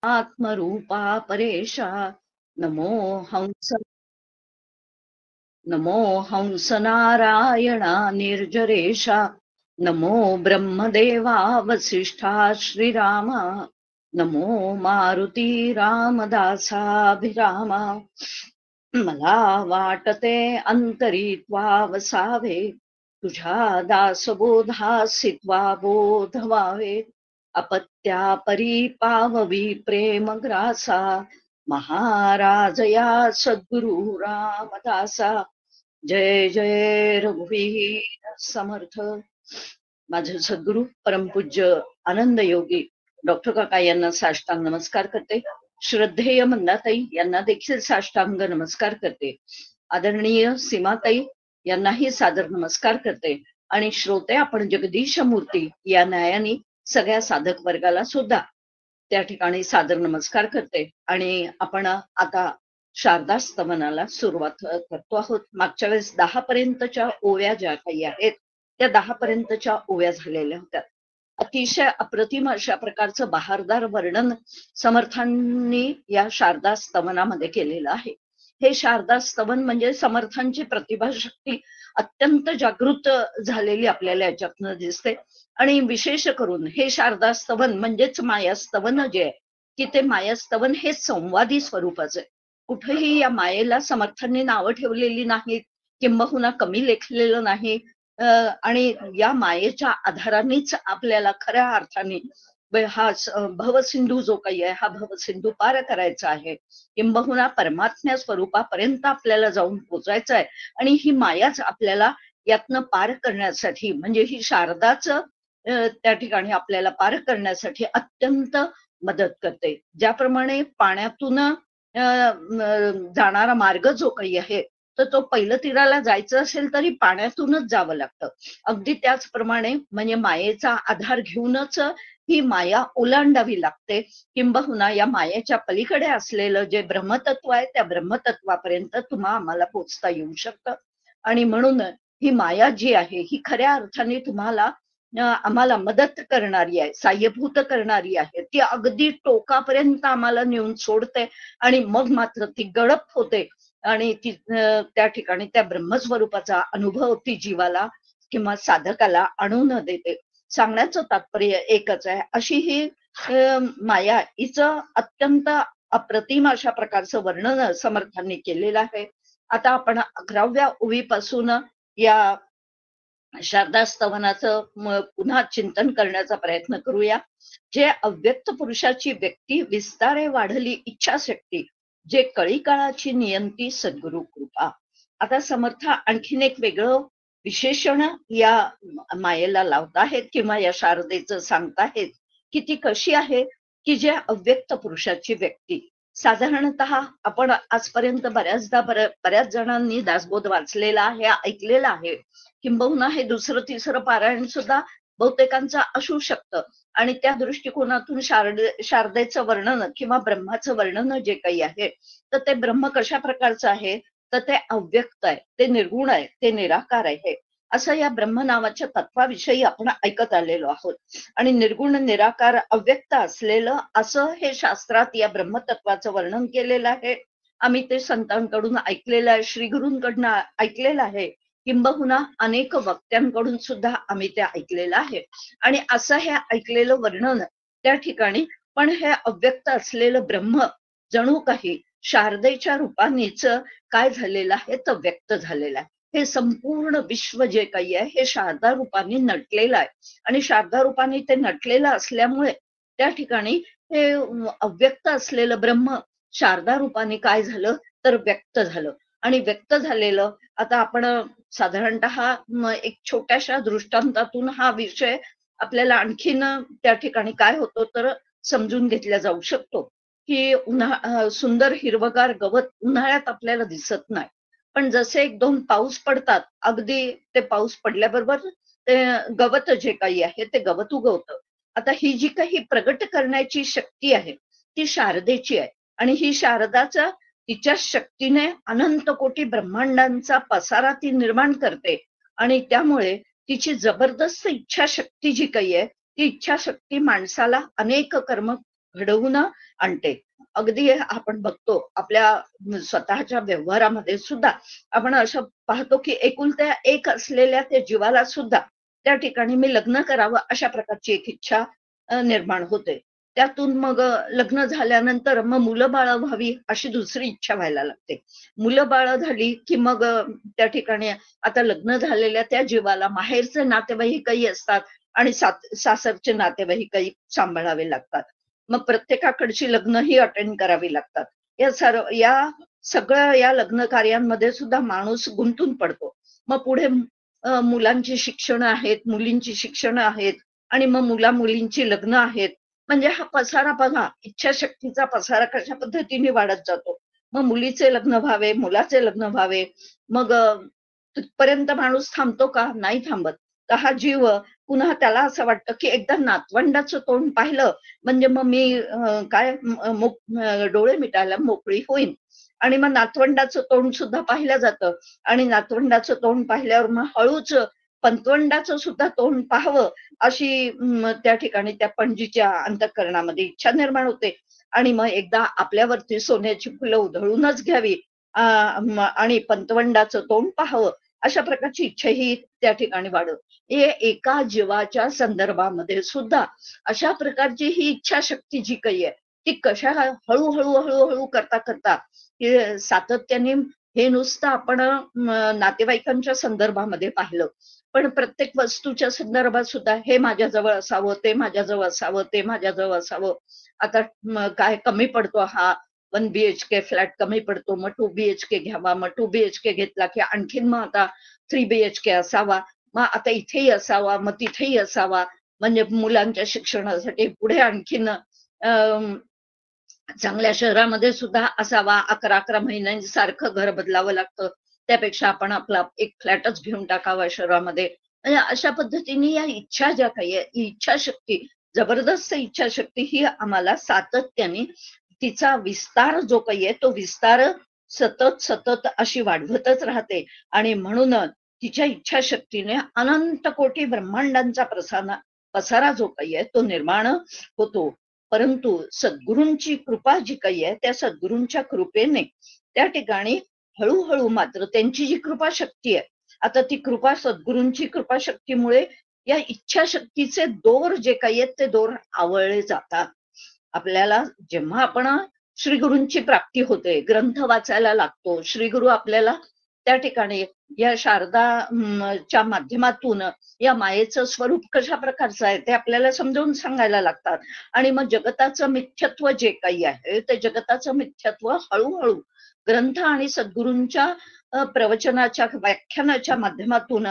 आत्मरूपा परेशा नमो हंस नमो हंस नारायणा निर्जरेशा नमो ब्रह्मदेवा वसिष्ठा श्रीरामा नमो मारुती रामदासाभिरामा मला वाटते अंतरी त्वा वसावे तुझ्या दासबोधासित्वा बोध व्हावे अपत्या परी पाववी प्रेम ग्रासा महाराज या सद्गुरु रामदासा जय जय रघुवीर समर्थ। माझे सद्गुरु परमपूज्य आनंद योगी डॉक्टर काका यांना साष्टांग नमस्कार करते। श्रद्धेय मंदाताई यांना देखील साष्टांग नमस्कार करते। आदरणीय सीमाताई यांनाही सादर नमस्कार करते आणि श्रोते आपण जगदीश मूर्ती या न्यायाने सगळ्या साधक वर्गाला सुद्धा त्या ठिकाणी सादर नमस्कार करते। आणि आपण आता शारदा स्तवनाला सुरुवात करतो आहोत। मागच्या वेळेस 10 पर्यंतच्या ओव्या ज्या काही आहेत त्या 10 पर्यंतच्या ओव्या झालेल्या होत्या। अतिशय अप्रतिम अशा प्रकारचं बहारदार वर्णन समर्थांनी या शारदा स्तवनामध्ये केलेलं आहे। हे शारदा स्तवन म्हणजे समर्थांची प्रतिभाशक्ती अत्यंत जागृत झालेली आपल्याला याच्यातनं दिसते। आणि विशेष करून हे शारदा स्तवन म्हणजेच मायास्तवन जे आहे की ते मायास्तवन हे संवादी स्वरूपाचं आहे। कुठेही या मायेला समर्थांनी नावं ठेवलेली नाहीत, किंबहुना कमी लेखलेलं नाही। आणि या मायेच्या आधारानेच आपल्याला खऱ्या अर्थाने हा भवसिंधू जो काही आहे हा भवसिंधू पार करायचा आहे, किंबहुना परमात्म्या स्वरूपापर्यंत आपल्याला जाऊन पोचायचं आहे। आणि ही मायाच आपल्याला यातनं पार करण्यासाठी म्हणजे ही शारदाच त्या ठिकाणी आपल्याला पार करण्यासाठी अत्यंत मदत करते। ज्याप्रमाणे पाण्यातून जाणारा मार्ग जो काही आहे तर तो पहिलं तीराला जायचं असेल तरी पाण्यातूनच जावं लागतं। अगदी त्याचप्रमाणे म्हणजे मायेचा आधार घेऊनच ही माया ओलांडावी लागते, किंबहुना या मायेच्या पलीकडे असलेलं जे ब्रह्मतत्व आहे त्या ब्रह्मतत्वापर्यंत तुम्हा आम्हाला पोचता येऊ शकतं। आणि म्हणून ही माया जी आहे ही खऱ्या अर्थाने तुम्हाला आम्हाला मदत करणारी आहे, साह्यभूत करणारी आहे। ती अगदी टोकापर्यंत आम्हाला नेऊन सोडते आणि मग मात्र ती गळप होते आणि ती त्या ठिकाणी त्या ब्रह्मस्वरूपाचा अनुभव ती जीवाला किंवा साधकाला आणून देते। सांगण्याचं तात्पर्य एकच आहे, अशी ही माया हिचं अत्यंत अप्रतिम अशा प्रकारचं वर्णन समर्थांनी केलेलं आहे। आता आपण 11व्या ओवीपासून या शारदा स्तवनाचं पुन्हा चिंतन करण्याचा प्रयत्न करूया। जे अव्यक्त पुरुषाची व्यक्ती विस्तारे वाढली इच्छाशक्ती, जे कळी काळाची नियंती सद्गुरु कृपा। आता समर्थ आणखीन एक वेगळं विशेषण या मायेला लावत आहेत किंवा या शारदेचं सांगताहेत की ती कशी आहे की जे अव्यक्त पुरुषाची व्यक्ती। साधारणतः आपण आजपर्यंत बऱ्याच जणांनी दासबोध वाचलेला आहे, ऐकलेला आहे, किंबहुना हे दुसरं तिसरं पारायण सुद्धा बहुतेकांचं असू शकतं। आणि त्या दृष्टिकोनातून शारदेचं वर्णन किंवा ब्रह्माचं वर्णन जे काही आहे तर ते ब्रह्म कशा प्रकारचं आहे तर ते अव्यक्त आहे, ते निर्गुण आहे, ते निराकार आहे, असं या ब्रह्म नावाच्या तत्वाविषयी आपण ऐकत आलेलो आहोत। आणि निर्गुण निराकार अव्यक्त असलेलं असं हे शास्त्रात या ब्रह्मतत्वाचं वर्णन केलेलं आहे। आम्ही ते संतांकडून ऐकलेलं आहे, श्रीगुरूंकडून ऐकलेलं आहे, किंबहुना अनेक वक्त्यांकडून सुद्धा आम्ही ते ऐकलेलं आहे। आणि असं हे ऐकलेलं वर्णन त्या ठिकाणी पण हे अव्यक्त असलेलं ब्रह्म जणू काही शारदेच्या रूपानेच काय झालेलं आहे तर व्यक्त झालेलं आहे। हे संपूर्ण विश्व जे काही आहे हे शारदा रूपाने नटलेलं आहे आणि शारदा रूपाने ते नटलेलं असल्यामुळे त्या ठिकाणी हे अव्यक्त असलेलं ब्रह्म शारदा रूपाने काय झालं तर व्यक्त झालं। आणि व्यक्त झालेलं आता आपण साधारणतः एक छोट्याशा दृष्टांतातून हा विषय आपल्याला आणखीन त्या ठिकाणी काय होतो तर समजून घेतला जाऊ शकतो की सुंदर हिरवगार गवत उन्हाळ्यात आपल्याला दिसत नाही, पण जसे 1-2 पाऊस पडतात अगदी ते पाऊस पडल्याबरोबर ते गवत जे काही आहे ते गवत उगवतं। आता ही जी काही प्रगट करण्याची शक्ती आहे ती शारदेची आहे आणि ही शारदाचा तिच्या शक्तीने अनंत कोटी ब्रह्मांडांचा पसारा ती निर्माण करते। आणि त्यामुळे तिची जबरदस्त इच्छाशक्ती जी काही आहे ती इच्छाशक्ती माणसाला अनेक कर्म घडवून आणते. अगदी आपण बघतो आपल्या स्वतःच्या व्यवहारामध्ये सुद्धा आपण असं पाहतो की एकुलत्या एक असलेल्या त्या जीवाला सुद्धा त्या ठिकाणी मी लग्न करावं अशा प्रकारची एक इच्छा निर्माण होते. त्यातून मग लग्न झाल्यानंतर मग मुलं बाळ व्हावी अशी दुसरी इच्छा व्हायला लागते. मुलं बाळ झाली की मग त्या ठिकाणी आता लग्न झालेल्या त्या जीवाला माहेरचे नातेवाईकही असतात आणि सासरचे नातेवाईकही सांभाळावे लागतात. मग प्रत्येकाकडची लग्न ही अटेंड करावी लागतात. या सगळ्या या लग्न कार्यांमध्ये सुद्धा माणूस गुंतून पडतो. मग पुढे मुलांची शिक्षणं आहेत, मुलींची शिक्षणं आहेत आणि मग मुलींची लग्न आहेत. म्हणजे हा पसारा बघा, इच्छाशक्तीचा पसारा कशा पद्धतीने वाढत जातो. मग मुलीचे लग्न व्हावे, मुलाचे लग्न व्हावे. मग तिथपर्यंत माणूस थांबतो का? नाही थांबत. तर हा जीव पुन्हा त्याला असं वाटतं की एकदा नातवंडाचं तोंड पाहिलं म्हणजे मग मी डोळे मिटायला मोकळी होईन. आणि मग नातवंडाचं तोंड सुद्धा पाहिलं जातं आणि नातवंडाचं तोंड पाहिल्यावर मग हळूच पंतवंडाचं सुद्धा तोंड पाहावं अशी त्या ठिकाणी त्या पणजीच्या अंतःकरणामध्ये इच्छा निर्माण होते. आणि मग एकदा आपल्यावरती सोन्याची फुलं उधळूनच घ्यावी आणि पंतवंडाचं तोंड पाहावं अशा प्रकारची इच्छा ही त्या ठिकाणी वाढत. हे एका जीवाच्या संदर्भामध्ये सुद्धा अशा प्रकारची ही इच्छाशक्ती जी काही आहे ती कशा हळूहळू हळूहळू करता करता सातत्याने हे नुसतं आपण नातेवाईकांच्या संदर्भामध्ये पाहिलं, पण प्रत्येक वस्तूच्या संदर्भात सुद्धा हे माझ्याजवळ असावं, ते माझ्याजवळ असावं, ते माझ्याजवळ असावं. आता काय कमी पडतो हा 1 BHK फ्लॅट कमी पडतो, मग 2 BHK घ्यावा, मग 2 BHK घेतला की आणखीन मग आता 3 BHK असावा, मग आता इथेही असावा, मग तिथेही असावा. म्हणजे मुलांच्या शिक्षणासाठी पुढे आणखीन चांगल्या शहरामध्ये सुद्धा असावा. 11-11 महिन्यांनी सारखं घर बदलावं लागतं. त्यापेक्षा आपण आपला एक फ्लॅटच घेऊन टाकावा शहरामध्ये. म्हणजे अशा पद्धतीने या इच्छा ज्या काही आहे, ही इच्छाशक्ती, जबरदस्त इच्छाशक्ती ही आम्हाला सातत्याने तिचा विस्तार जो काही आहे तो विस्तार सतत सतत अशी वाढवतच राहते. आणि म्हणून तिच्या इच्छाशक्तीने अनंत कोटी ब्रह्मांडांचा पसारा जो काही आहे तो निर्माण होतो. परंतु सद्गुरूंची कृपा जी काही आहे त्या सद्गुरूंच्या कृपेने त्या ठिकाणी हळूहळू मात्र त्यांची जी कृपा शक्ती आहे, आता ती कृपा सद्गुरूंची कृपा शक्तीमुळे या इच्छाशक्तीचे दोर जे काही आहेत ते दोर आवळले जातात. आपल्याला जेव्हा आपण श्रीगुरूंची प्राप्ती होते, ग्रंथ वाचायला लागतो, श्रीगुरू आपल्याला त्या ठिकाणी या शारदाच्या माध्यमातून या मायेचं स्वरूप कशा प्रकारचं आहे ते आपल्याला समजावून सांगायला लागतात. आणि मग जगताचं मिथ्यत्व जे काही आहे ते जगताचं मिथ्यत्व हळूहळू ग्रंथ आणि सद्गुरूंच्या प्रवचनाच्या व्याख्यानाच्या माध्यमातून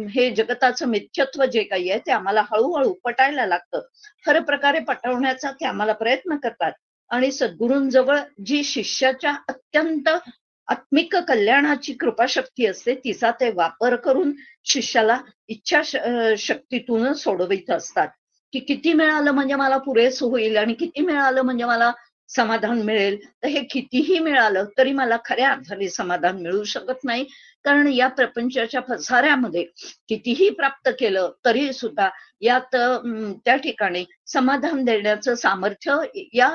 हे जगताचं मिथ्यत्व जे काही आहे ते आम्हाला हळूहळू पटायला लागतं. खरं प्रकारे पटवण्याचा ते आम्हाला प्रयत्न करतात. आणि सद्गुरूंजवळ जी शिष्याच्या अत्यंत आत्मिक कल्याणाची कृपाशक्ती असते तिचा ते वापर करून शिष्याला इच्छा शक्तीतून सोडवित असतात. की किती मिळालं म्हणजे मला पुरेसं होईल आणि किती मिळालं म्हणजे मला समाधान मिळेल. तर हे कितीही मिळालं तरी मला खऱ्या अर्थाने समाधान मिळू शकत नाही. कारण या प्रपंचाच्या पसाऱ्यामध्ये कितीही प्राप्त केलं तरी सुद्धा यात त्या ठिकाणी समाधान देण्याचं सामर्थ्य या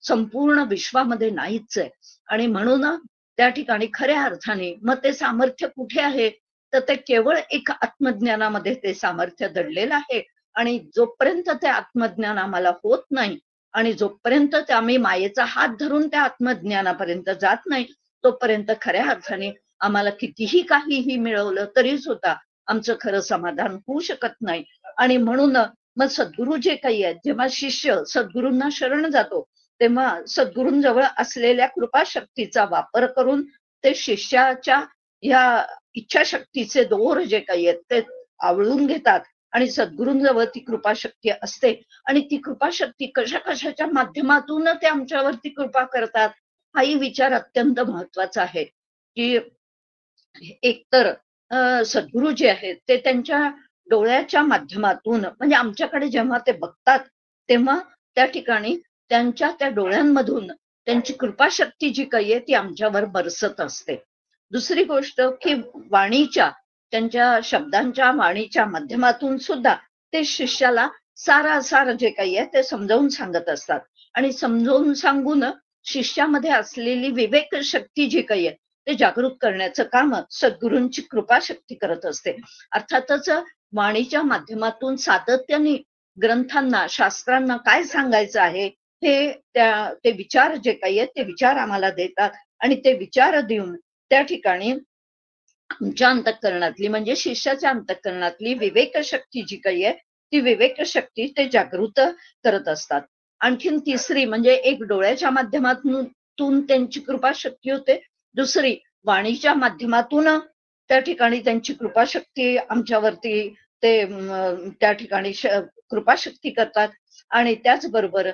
संपूर्ण विश्वामध्ये नाहीच आहे. आणि म्हणून त्या ठिकाणी खऱ्या अर्थाने मग ते सामर्थ्य कुठे आहे, तर ते केवळ एक आत्मज्ञानामध्ये ते सामर्थ्य दडलेलं आहे. आणि जोपर्यंत ते आत्मज्ञान आम्हाला होत नाही आणि जोपर्यंत आम्ही मायेचा हात धरून त्या आत्मज्ञानापर्यंत जात नाही तोपर्यंत खऱ्या अर्थाने आम्हाला कितीही काहीही मिळवलं तरी सुद्धा आमचं खरं समाधान होऊ शकत नाही. आणि म्हणून मग सद्गुरू जे काही आहेत, जेव्हा शिष्य सद्गुरूंना शरण जातो तेव्हा सद्गुरूंजवळ असलेल्या कृपाशक्तीचा वापर करून ते शिष्याच्या या इच्छाशक्तीचे दोर जे काही आहेत ते आवळून घेतात. आणि सद्गुरूंजवळ ती कृपाशक्ती असते आणि ती कृपाशक्ती कशा कशाच्या माध्यमातून ते आमच्यावरती कृपा करतात हाही विचार अत्यंत महत्वाचा आहे. की एकतर सद्गुरू जे आहेत ते त्यांच्या डोळ्याच्या माध्यमातून म्हणजे आमच्याकडे जेव्हा ते बघतात तेव्हा त्या ठिकाणी त्यांच्या त्या डोळ्यांमधून त्यांची कृपाशक्ती जी काही आहे ती आमच्यावर बरसत असते. दुसरी गोष्ट की वाणीच्या त्यांच्या शब्दांच्या वाणीच्या माध्यमातून सुद्धा ते शिष्याला सारासार जे काही आहे ते समजावून सांगत असतात. आणि समजावून सांगून शिष्यामध्ये असलेली विवेक शक्ती जी काही आहे ते जागृत करण्याचं काम सद्गुरूंची कृपाशक्ती करत असते. अर्थातच वाणीच्या माध्यमातून सातत्याने ग्रंथांना, शास्त्रांना काय सांगायचं आहे हे ते विचार जे काही आहेत ते विचार आम्हाला देतात. आणि ते विचार देऊन त्या ठिकाणी आमच्या अंतःकरणातली म्हणजे शिष्याच्या अंतःकरणातली विवेक शक्ती जी काही आहे ती विवेक शक्ती ते जागृत करत असतात. आणखीन तिसरी म्हणजे एक डोळ्याच्या माध्यमातून त्यांची कृपाशक्ती होते. दुसरी वाणीच्या माध्यमातून त्या ठिकाणी त्यांची कृपाशक्ती आमच्यावरती ते त्या ठिकाणी कृपाशक्ती करतात. आणि त्याचबरोबर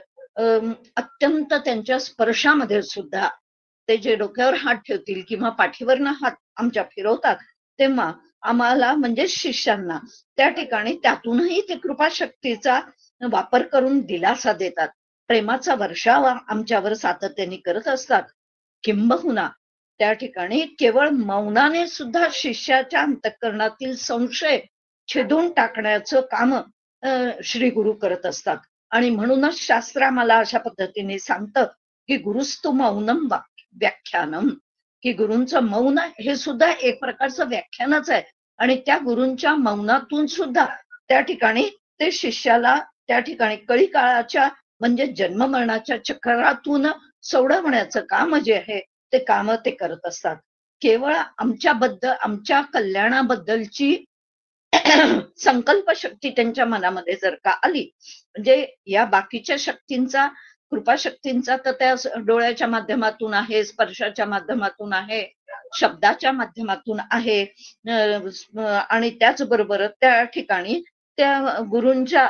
अत्यंत त्यांच्या स्पर्शामध्ये सुद्धा ते जे डोक्यावर हात ठेवतील किंवा पाठीवरनं हात आमच्या फिरवतात तेव्हा आम्हाला म्हणजे शिष्यांना त्या ठिकाणी त्यातूनही ते कृपाशक्तीचा वापर करून दिलासा देतात. प्रेमाचा वर्षाव आमच्यावर सातत्याने करत असतात. किंबहुना त्या ठिकाणी केवळ मौनाने सुद्धा शिष्याच्या अंतःकरणातील संशय छेदून टाकण्याचं काम श्री गुरु करत असतात. आणि म्हणूनच शास्त्र आम्हाला अशा पद्धतीने सांगतं की गुरुस्तु मौनम व्याख्यानम, की गुरूंचं मौन हे सुद्धा एक प्रकारचं व्याख्यानच आहे. आणि त्या गुरूंच्या मौनातून सुद्धा त्या ठिकाणी ते शिष्याला त्या ठिकाणी कळी काळाच्या म्हणजे जन्म मरणाच्या चक्रातून सोडवण्याचं काम जे आहे ते काम ते करत असतात. केवळ आमच्या कल्याणाबद्दलची संकल्प शक्ती त्यांच्या मनामध्ये जर का आली म्हणजे या बाकीच्या शक्तींचा कृपाशक्तींचा तर त्या डोळ्याच्या माध्यमातून आहे, स्पर्शाच्या माध्यमातून आहे, शब्दाच्या माध्यमातून आहे. आणि त्याचबरोबर त्या ठिकाणी त्या गुरूंच्या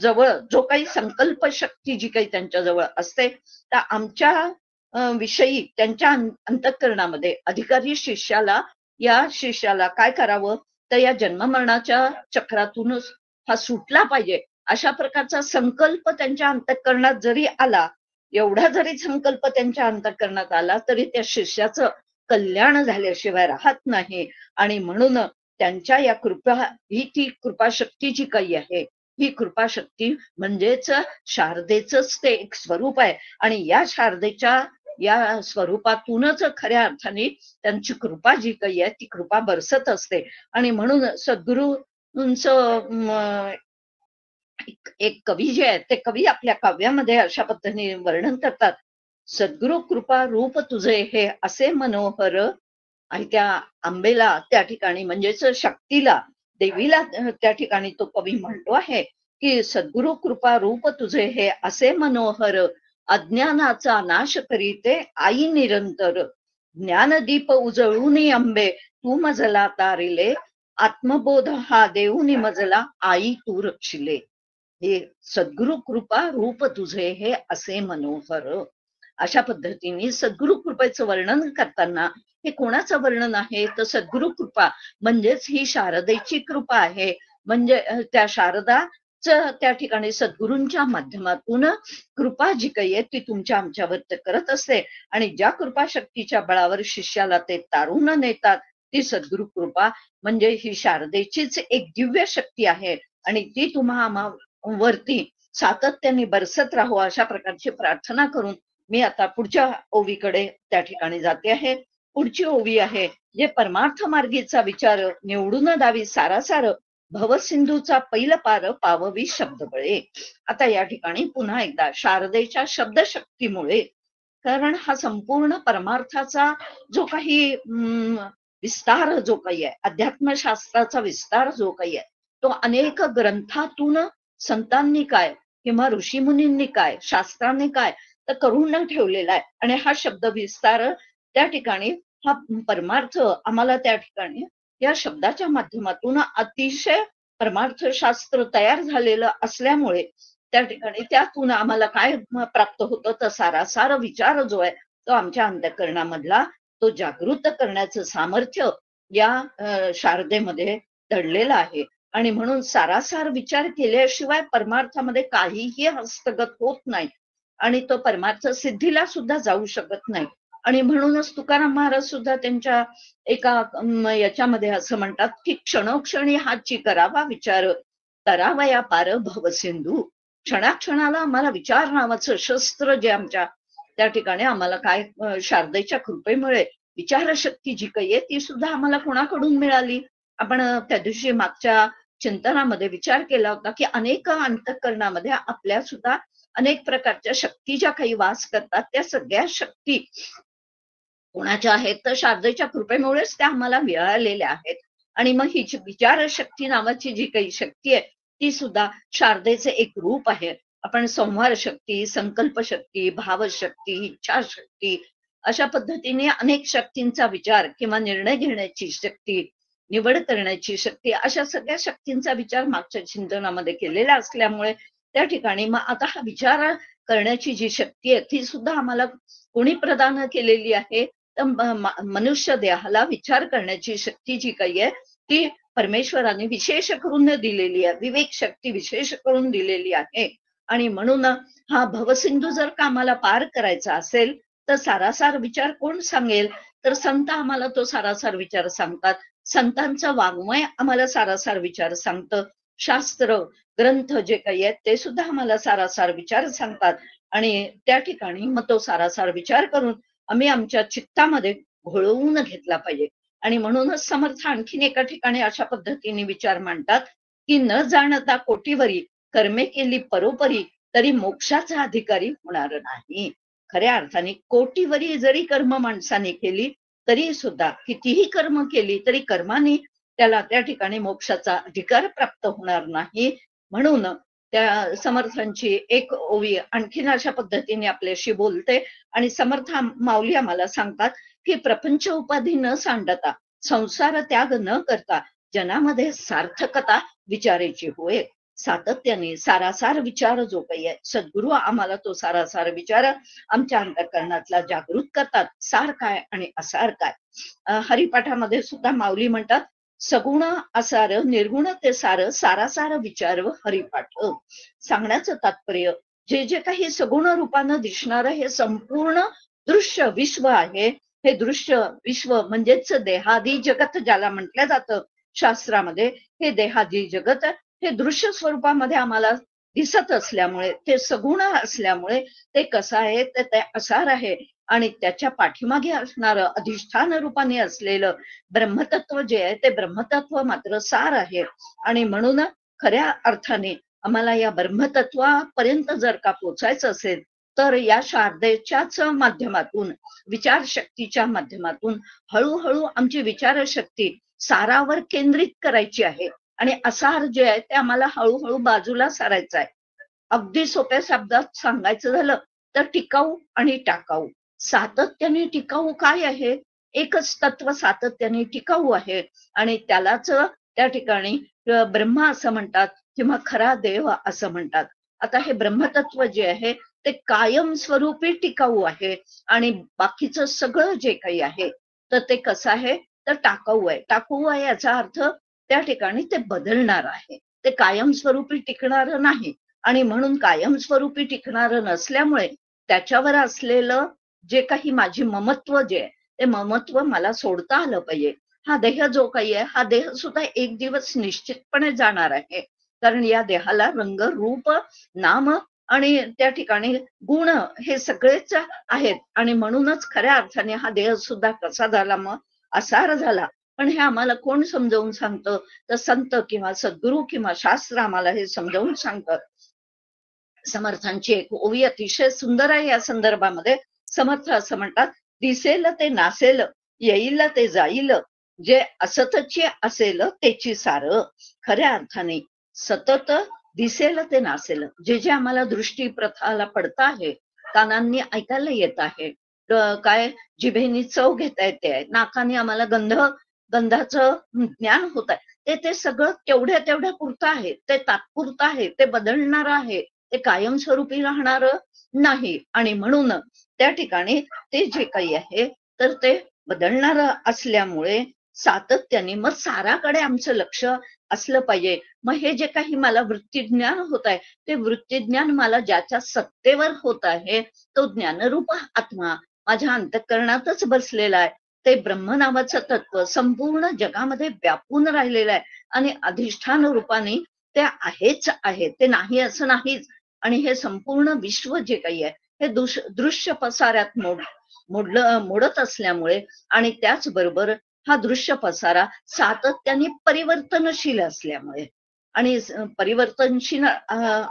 जवळ जो काही संकल्प शक्ती जी काही त्यांच्या जवळ असते त्या आमच्या विषयी त्यांच्या अंतःकरणामध्ये अधिकारी शिष्याला काय करावं तर या जन्ममरणाच्या चक्रातूनच हा सुटला पाहिजे अशा प्रकारचा संकल्प त्यांच्या अंतःकरणात जरी आला, एवढा जरी संकल्प त्यांच्या अंतःकरणात आला तरी त्या शिष्याचं कल्याण झाल्याशिवाय राहत नाही. आणि म्हणून त्यांच्या या ती कृपाशक्ती जी काही आहे ही कृपाशक्ती म्हणजेच शारदेचंच ते एक स्वरूप आहे. आणि या शारदेच्या या स्वरूपातूनच खऱ्या अर्थाने त्यांची कृपा जी काही आहे ती कृपा बरसत असते. आणि म्हणून सद्गुरूंचं एक कवी जे आहेत ते कवी आपल्या काव्यामध्ये अशा पद्धतीने वर्णन करतात. सद्गुरु कृपा रूप तुझे हे असे मनोहर. आणि त्या आंबेला त्या ठिकाणी म्हणजेच शक्तीला देवीला त्या ठिकाणी तो कवी म्हणतो आहे की सद्गुरु कृपा रूप तुझे हे असे मनोहर, अज्ञानाचा नाश करीते आई निरंतर. ज्ञानदीप उजळून अंबे तू मजला तारिले, आत्मबोध हा देऊनी मजला आई तू रक्षिले. हे सद्गुरु कृपा रूप तुझे हे असे मनोहर. अशा पद्धतीने सद्गुरु कृपेचं वर्णन करताना हे कोणाचं वर्णन आहे तर सद्गुरु कृपा म्हणजेच ही शारदेची कृपा आहे. म्हणजे त्या शारदाच त्या ठिकाणी सद्गुरूंच्या माध्यमातून कृपा जी काही आहे ती तुमच्या आमच्यावर करत असते. आणि ज्या कृपा शक्तीच्या बळावर शिष्याला ते तारून नेतात ती सद्गुरु कृपा म्हणजे ही शारदेचीच एक दिव्य शक्ती आहे. आणि ती तुम्हा वरती सातत्याने बरसत राहो अशा प्रकारची प्रार्थना करून मी आता पुढच्या ओवीकडे त्या ठिकाणी जाते आहे. पुढची ओवी आहे जे परमार्थ मार्गीचा विचार निवडून दावी सारासार, भवसिंधूचा पैल पार पाववी शब्दबळे. आता या ठिकाणी पुन्हा एकदा शारदेच्या शब्दशक्तीमुळे, कारण हा संपूर्ण परमार्थाचा जो काही विस्तार जो काही आहे, अध्यात्मशास्त्राचा विस्तार जो काही आहे तो अनेक ग्रंथातून संतांनी काय किंवा ऋषीमुनींनी काय शास्त्रांनी काय तर करून ठेवलेला आहे. आणि हा शब्द विस्तार त्या ठिकाणी हा परमार्थ आम्हाला त्या ठिकाणी या शब्दाच्या माध्यमातून अतिशय परमार्थशास्त्र तयार झालेलं असल्यामुळे त्या ठिकाणी त्यातून आम्हाला काय प्राप्त होतं तर सारासार विचार जो आहे तो आमच्या अंतःकरणामधला तो जागृत करण्याचं सामर्थ्य या शारदेमध्ये दडलेलं आहे. आणि म्हणून सारासार विचार केल्याशिवाय परमार्थामध्ये काहीही हस्तगत होत नाही आणि तो परमार्थ सिद्धीला सुद्धा जाऊ शकत नाही. आणि म्हणूनच तुकाराम महाराज सुद्धा त्यांच्या एका याच्यामध्ये असं म्हणतात की क्षणोक्षणी हाची करावा विचार, तरावया पार भवसिंधू. क्षणाक्षणाला आम्हाला विचार नावाचं शस्त्र जे आमच्या त्या ठिकाणी आम्हाला काय शारदेच्या कृपेमुळे विचारशक्ती जी काही आहे ती सुद्धा आम्हाला कोणाकडून मिळाली. आपण त्या दिवशी मागच्या चिंतनामध्ये विचार केला होता की अनेक अंतःकरणामध्ये आपल्या सुद्धा अनेक प्रकारच्या शक्ती ज्या काही वास करतात त्या सगळ्या शक्ती कोणाच्या आहेत तर शारदेच्या कृपेमुळेच त्या आम्हाला मिळालेल्या आहेत. आणि मग ही विचारशक्ती नावाची जी काही शक्ती आहे ती सुद्धा शारदेचे एक रूप आहे. आपण संहार शक्ती, संकल्प शक्ती, भावशक्ती, इच्छाशक्ती अशा पद्धतीने अनेक शक्तींचा विचार किंवा निर्णय घेण्याची शक्ती, निवड करण्याची शक्ती अशा सगळ्या शक्तींचा विचार मागच्या चिंतनामध्ये केलेला असल्यामुळे त्या ठिकाणी मग आता हा विचार करण्याची जी शक्ती आहे ती सुद्धा आम्हाला कोणी प्रदान केलेली आहे तर मनुष्य देहाला विचार करण्याची शक्ती जी काही आहे ती परमेश्वराने विशेष करून दिलेली आहे, विवेक शक्ती विशेष करून दिलेली आहे. आणि म्हणून हा भवसिंधू जर का आम्हाला पार करायचा असेल तर सारासार विचार कोण सांगेल तर संत आम्हाला तो सारासार विचार सांगतात. संतांचं वाङ्मय आम्हाला सारासार विचार सांगतं. शास्त्र ग्रंथ जे काही आहेत ते सुद्धा आम्हाला सारासार विचार सांगतात. आणि त्या ठिकाणी मग तो सारासार विचार करून आम्ही आमच्या चित्तामध्ये घोळवून घेतला पाहिजे. आणि म्हणूनच समर्थ आणखीन एका ठिकाणी अशा पद्धतीने विचार मांडतात की न जाणता कोटीवरी कर्मे केली परोपरी तरी मोक्षाचा अधिकारी होणार नाही. खऱ्या अर्थाने कोटीवरी जरी कर्म माणसाने केली तरी सुद्धा कितीही कर्म केली तरी कर्माने त्याला त्या ठिकाणी मोक्षाचा अधिकार प्राप्त होणार नाही. म्हणून त्या समर्थांची एक ओवी आणखीन अशा पद्धतीने आपल्याशी बोलते आणि समर्थ माऊली आम्हाला सांगतात की प्रपंच उपाधी न सांडता संसार त्याग न करता जनामध्ये सार्थकता विचारायची होय. सातत्याने सारासार विचार जो काही आहे सद्गुरु आम्हाला तो सारासार विचार आमच्या अंतःकरणातला जागृत करतात. सार काय आणि असार काय. हरिपाठामध्ये सुद्धा माऊली म्हणतात सगुण असार निर्गुण ते सार सारासार विचार हरिपाठ. सांगण्याचं तात्पर्य जे जे काही सगुण रूपानं दिसणारं हे संपूर्ण दृश्य विश्व आहे. हे दृश्य विश्व म्हणजेच देहादी जगत ज्याला म्हटलं जातं शास्त्रामध्ये, हे देहादी जगत हे दृश्य स्वरूपामध्ये आम्हाला दिसत असल्यामुळे ते सगुण असल्यामुळे ते कसं आहे ते असार आहे. आणि त्याच्या पाठीमागे असणारं अधिष्ठान रूपाने असलेलं ब्रह्मतत्व जे आहे ते ब्रह्मतत्व मात्र सार आहे. आणि म्हणून खऱ्या अर्थाने आम्हाला या ब्रह्मतत्वापर्यंत जर का पोचायचं असेल तर या शारदेच्याच माध्यमातून विचारशक्तीच्या माध्यमातून हळूहळू आमची विचारशक्ती सारावर केंद्रित करायची आहे. आणि असार जे आहे ते आम्हाला हळूहळू बाजूला सारायचं आहे. अगदी सोप्या शब्दात सांगायचं झालं तर टिकाऊ आणि टाकाऊ. सातत्याने टिकाऊ काय आहे. एकच तत्व सातत्याने टिकाऊ आहे आणि त्यालाच त्या ठिकाणी ब्रह्मा असं म्हणतात किंवा खरा देव असं म्हणतात. आता हे ब्रह्मतत्व जे आहे ते कायमस्वरूपी टिकाऊ आहे आणि बाकीचं सगळं जे काही आहे तर ते कसं आहे तर टाकाऊ आहे. टाकाऊ आहे याचा अर्थ त्या ठिकाणी ते बदलणार आहे, ते कायमस्वरूपी टिकणार नाही. आणि म्हणून कायमस्वरूपी टिकणार नसल्यामुळे त्याच्यावर असलेलं जे काही माझी ममत्व जे आहे ते ममत्व मला सोडता आलं पाहिजे. हा देह जो काही आहे हा देह सुद्धा एक दिवस निश्चितपणे जाणार आहे. कारण या देहाला रंग रूप नाम आणि त्या ठिकाणी गुण हे सगळेच आहेत. आणि म्हणूनच खऱ्या अर्थाने हा देह सुद्धा कसा झाला मग असार झाला. पण हे आम्हाला कोण समजावून सांगतं तर संत किंवा सद्गुरू किंवा शास्त्र आम्हाला हे समजावून सांगतात. समर्थांची एक ओवी अतिशय सुंदर आहे या संदर्भामध्ये. समर्थ असं म्हणतात दिसेल ते नासेल येईल ते जाईल जे असतचे असेल त्याची सार. खऱ्या अर्थाने सतत दिसेल ते नासेल जे जे आम्हाला दृष्टी प्रथाला पडत आहे, कानांनी ऐकायला येत आहे, काय जिभेनी चव घेता येते आहे, नाकाने आम्हाला गंधाचं ज्ञान होत आहे, ते सगळं तेवढ्या पुरतं आहे. ते तात्पुरतं आहे, ते बदलणार आहे, ते कायमस्वरूपी राहणार नाही. आणि म्हणून त्या ठिकाणी ते जे काही आहे तर ते बदलणार असल्यामुळे सातत्याने मग साराकडे आमचं लक्ष असलं पाहिजे. मग हे जे काही मला वृत्तीज्ञान होत आहे ते वृत्तीज्ञान मला ज्याच्या सत्तेवर होत आहे तो ज्ञानरूप आत्मा माझ्या अंतःकरणातच बसलेला आहे. ते ब्रह्म नावाचं तत्व संपूर्ण जगामध्ये व्यापून राहिलेलं आहे आणि अधिष्ठान रूपाने ते आहेच आहे, ते नाही असं नाहीच. आणि हे संपूर्ण विश्व जे काही आहे हे दृश्य पसाऱ्यात मोडत असल्यामुळे आणि त्याचबरोबर हा दृश्य पसारा सातत्याने परिवर्तनशील असल्यामुळे आणि परिवर्तनशील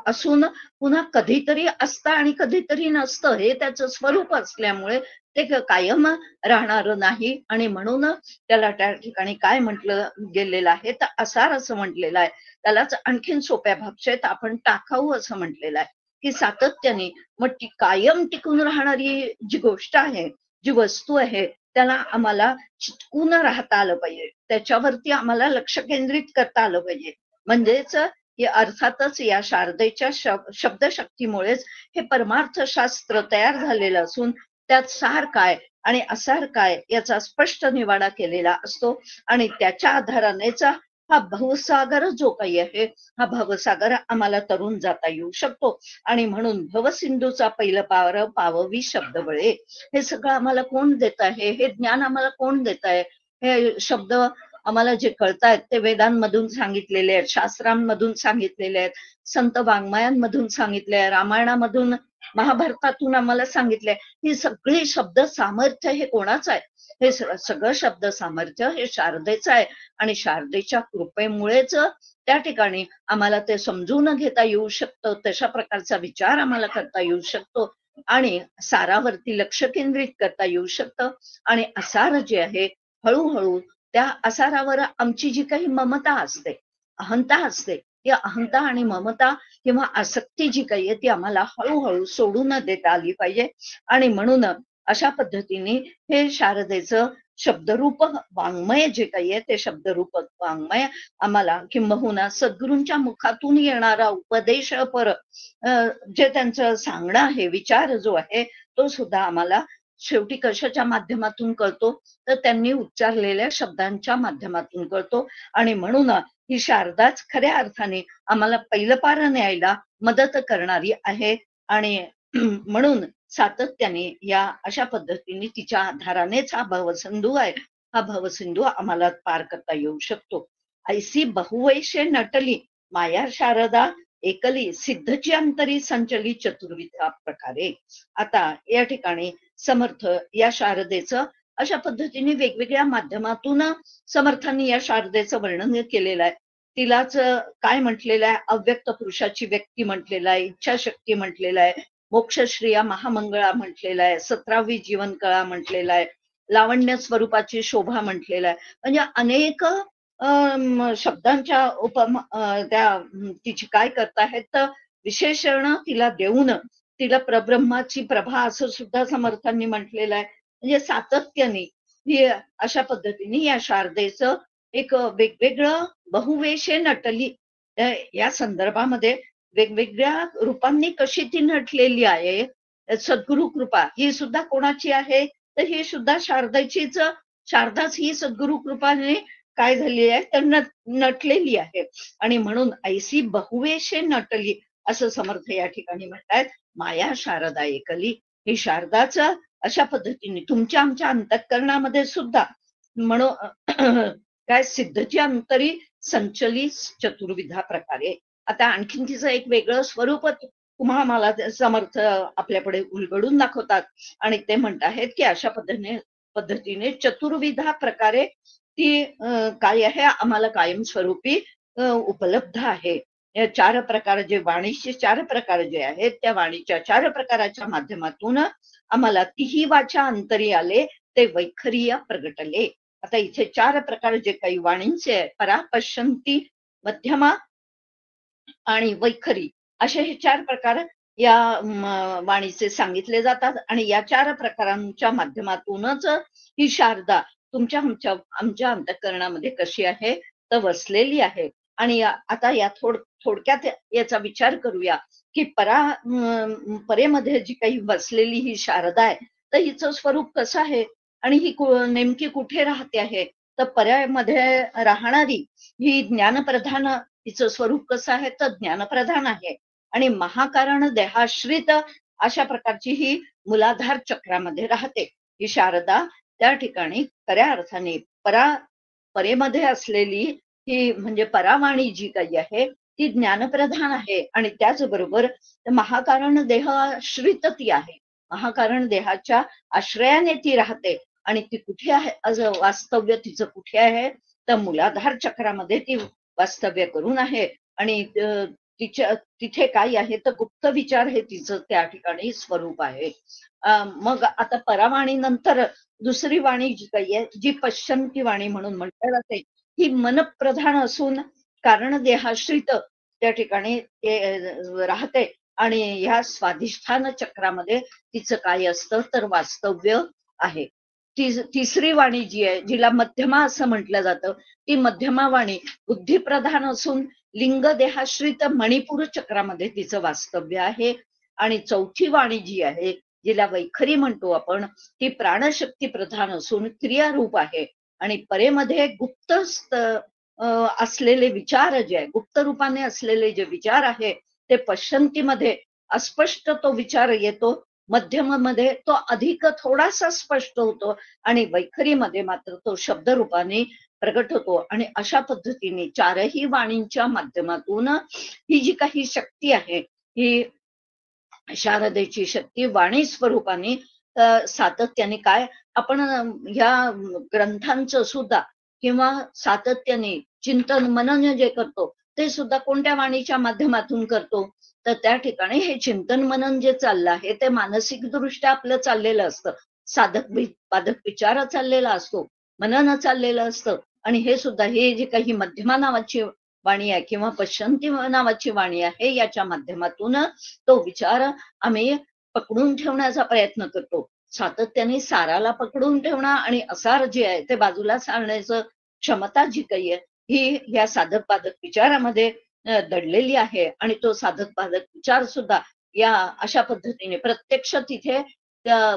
असून पुन्हा कधीतरी असतं आणि कधीतरी नसतं, हे त्याचं स्वरूप असल्यामुळे ते कायम राहणार नाही. आणि म्हणून त्याला त्या ठिकाणी काय म्हटलं गेलेलं आहे तर असार असं म्हटलेलं आहे. त्यालाच आणखीन सोप्या भाषेत आपण टाकाऊ असं म्हटलेलं आहे की सातत्याने मग ती कायम टिकून राहणारी जी गोष्ट आहे, जी वस्तू आहे, त्याला आम्हाला चिटकून राहता आलं पाहिजे, त्याच्यावरती आम्हाला लक्ष केंद्रित करता आलं पाहिजे. म्हणजेच अर्थातच या शारदेच्या शब्दशक्तीमुळेच हे परमार्थ शास्त्र तयार झालेलं असून त्यात सार काय आणि असार काय याचा स्पष्ट निवाडा केलेला असतो. आणि त्याच्या आधारानेच हा भवसागर जो काही आहे, हा भवसागर आम्हाला तरून जाता येऊ शकतो. आणि म्हणून भवसिंधूचा पहिलं पार पाववी शब्द बळे, हे सगळं आम्हाला कोण देत आहे, हे ज्ञान आम्हाला कोण देत आहे, हे शब्द आम्हाला जे कळतायत ते वेदांमधून सांगितलेले आहेत, शास्त्रांमधून सांगितलेले आहेत, संत वाङ्मयांमधून सांगितले आहे, रामायणामधून महाभारतातून आम्हाला सांगितले. ही सगळी शब्द सामर्थ्य हे कोणाचं आहे? हे सगळं शब्द सामर्थ्य हे शारदेचं आहे. आणि शारदेच्या कृपेमुळेच त्या ठिकाणी आम्हाला ते समजून घेता येऊ शकतं, तशा प्रकारचा विचार आम्हाला करता येऊ शकतो आणि सारावरती लक्ष केंद्रित करता येऊ शकतं. आणि असार जे आहे हळूहळू त्या असारावर आमची जी काही ममता असते, अहंता असते, ती अहंता आणि ममता किंवा आसक्ती जी काही आहे ती आम्हाला हळूहळू सोडून देता आली पाहिजे. आणि म्हणून अशा पद्धतीने हे शारदेचं शब्दरूप वाङ्मय जे काही आहे ते शब्दरूप वाङ्मय आम्हाला किंबहुना सद्गुरूंच्या मुखातून येणारा उपदेश पर जे त्यांचं सांगणं आहे, विचार जो आहे तो सुद्धा आम्हाला शेवटी कशाच्या माध्यमातून कळतो तर त्यांनी उच्चारलेल्या शब्दांच्या माध्यमातून कळतो. आणि म्हणून ही शारदाच खऱ्या अर्थाने आम्हाला पहिलं पार न्यायला मदत करणारी आहे. आणि म्हणून सातत्याने या अशा पद्धतीने तिच्या आधारानेच हा भवसिंधू आहे, हा भवसिंधू आम्हाला पार करता येऊ शकतो. ऐसी बहुवैशे नटली माया शारदा एकली सिद्धची अंतरी संचली चतुर्विधा प्रकारे. आता या ठिकाणी समर्थ या शारदेचं अशा पद्धतीने वेगवेगळ्या माध्यमातून समर्थांनी या शारदेचं वर्णन केलेलं आहे. तिलाच काय म्हटलेलं आहे, अव्यक्त पुरुषाची व्यक्ती म्हटलेलं आहे, इच्छाशक्ती म्हटलेलं आहे, मोक्षश्रिया महामंगळा म्हटलेला आहे, 17वी जीवनकळा म्हटलेला आहे, लावण्य स्वरूपाची शोभा म्हटलेला आहे. म्हणजे अनेक शब्दांच्या त्या तिची काय करतायत तर विशेषण तिला देऊन तिला प्रब्रह्माची प्रभा असं सुद्धा समर्थांनी म्हटलेलं आहे. म्हणजे सातत्याने ही अशा पद्धतीने या शारदेचं एक वेगवेगळं बहुवेशे नटली या संदर्भामध्ये वेगवेगळ्या रूपांनी कशी ती नटलेली आहे. सद्गुरु कृपा ही सुद्धा कोणाची आहे तर ही सुद्धा शारदेचीच. शारदाच ही सद्गुरु कृपाने काय झाली आहे तर नटलेली आहे. आणि म्हणून ऐसी बहुवेशे नटली असं समर्थ या ठिकाणी म्हणतायत. माया शारदा एकली, ही शारदाच अशा पद्धतीने तुमच्या आमच्या अंतःकरणामध्ये सुद्धा म्हणून काय सिद्धची अंतरी संचली चतुर्विधा प्रकारे. आता आणखीन तिचं एक वेगळं स्वरूप तुम्हाला मला समर्थ आपल्यापुढे उलगडून दाखवतात आणि ते म्हणत आहेत की अशा पद्धतीने चतुर्विधा प्रकारे ती काय आहे आम्हाला कायमस्वरूपी उपलब्ध आहे. या 4 प्रकार जे वाणीचे 4 प्रकार जे आहेत त्या वाणीच्या 4 प्रकाराच्या माध्यमातून आम्हाला तिही वाचा अंतरी आले ते वैखरीय प्रगटले. आता इथे 4 प्रकार जे काही वाणींचे आहे, परा, पश्यंती, मध्यमा आणि वैखरी असे हे 4 प्रकार या वाणीचे सांगितले जातात. आणि या 4 प्रकारांच्या माध्यमातूनच ही शारदा तुमच्या आमच्या अंतःकरणामध्ये कशी आहे तर वसलेली आहे. आणि आता या थोडक्यात याचा विचार करूया की परेमध्ये जी काही वसलेली ही शारदा आहे तर हिचं स्वरूप कसं आहे आणि ही नेमकी कुठे राहते आहे तर पर्यामध्ये राहणारी ही ज्ञानप्रधान, तिचं स्वरूप कसं आहे तर ज्ञानप्रधान आहे. आणि महाकारण देहाश्रित अशा प्रकारची ही मूलाधार चक्रामध्ये राहते ही शारदा. त्या ठिकाणी खऱ्या अर्थाने परेमध्ये असलेली ही म्हणजे परावाणी जी काही आहे ती ज्ञानप्रधान आहे आणि त्याचबरोबर महाकारण देहाश्रित ती आहे. महाकारण देहाच्या आश्रयाने ती राहते आणि ती कुठे आहे, वास्तव्य तिचं कुठे आहे, तर मूलाधार चक्रामध्ये ती वास्तव्य करून आहे. आणि तिच्या तिथे काय आहे तर गुप्त विचार हे तिचं त्या ठिकाणी स्वरूप आहे. मग आता परावाणी नंतर दुसरी वाणी जी काही आहे, जी पश्चंती वाणी म्हणून म्हटल्या जाते, ही मनप्रधान असून कारण देहाश्रित त्या ठिकाणी राहते आणि ह्या स्वाधिष्ठान चक्रामध्ये तिचं काय असतं तर वास्तव्य आहे. तिसरी वाणी जी आहे, जिला मध्यमा असं म्हटलं जातं, ती मध्यमा वाणी बुद्धिप्रधान असून लिंग देहाश्रित मणिपूर चक्रामध्ये तिचं वास्तव्य आहे. आणि चौथी वाणी जी आहे, जिला वैखरी म्हणतो आपण, ती प्राणशक्ती प्रधान असून क्रियारूप आहे आणि परेमध्ये गुप्त असलेले विचार जे आहे, गुप्त रूपाने असलेले जे विचार आहे ते पश्चंतीमध्ये अस्पष्ट तो विचार येतो, मध्यमामध्ये तो अधिक थोडासा स्पष्ट होतो आणि वैखरीमध्ये मात्र तो शब्द रूपाने प्रगट होतो. आणि अशा पद्धतीने चारही वाणींच्या माध्यमातून ही जी काही शक्ती आहे, ही शारदेची शक्ती वाणी स्वरूपाने सातत्याने काय आपण ह्या ग्रंथांचं सुद्धा किंवा सातत्याने चिंतन मनन जे करतो ते सुद्धा कोणत्या वाणीच्या माध्यमातून करतो, तर त्या ठिकाणी हे चिंतन मनन जे चाललं आहे ते मानसिक दृष्ट्या आपलं चाललेलं असतं. साधक बाधक विचार चाललेला असतो, मनन चाललेलं असतं. आणि हे सुद्धा हे जे काही मध्यमा नावाची वाणी आहे किंवा पश्चंती नावाची वाणी आहे, याच्या माध्यमातून तो विचार आम्ही पकडून ठेवण्याचा प्रयत्न करतो. सातत्याने साराला पकडून ठेवणं आणि असार जे आहे ते बाजूला सारण्याचं क्षमता जी काही आहे, ही या साधक बाधक विचारामध्ये दडलेली आहे. आणि तो साधक बाधक विचार सुद्धा या अशा पद्धतीने प्रत्यक्ष तिथे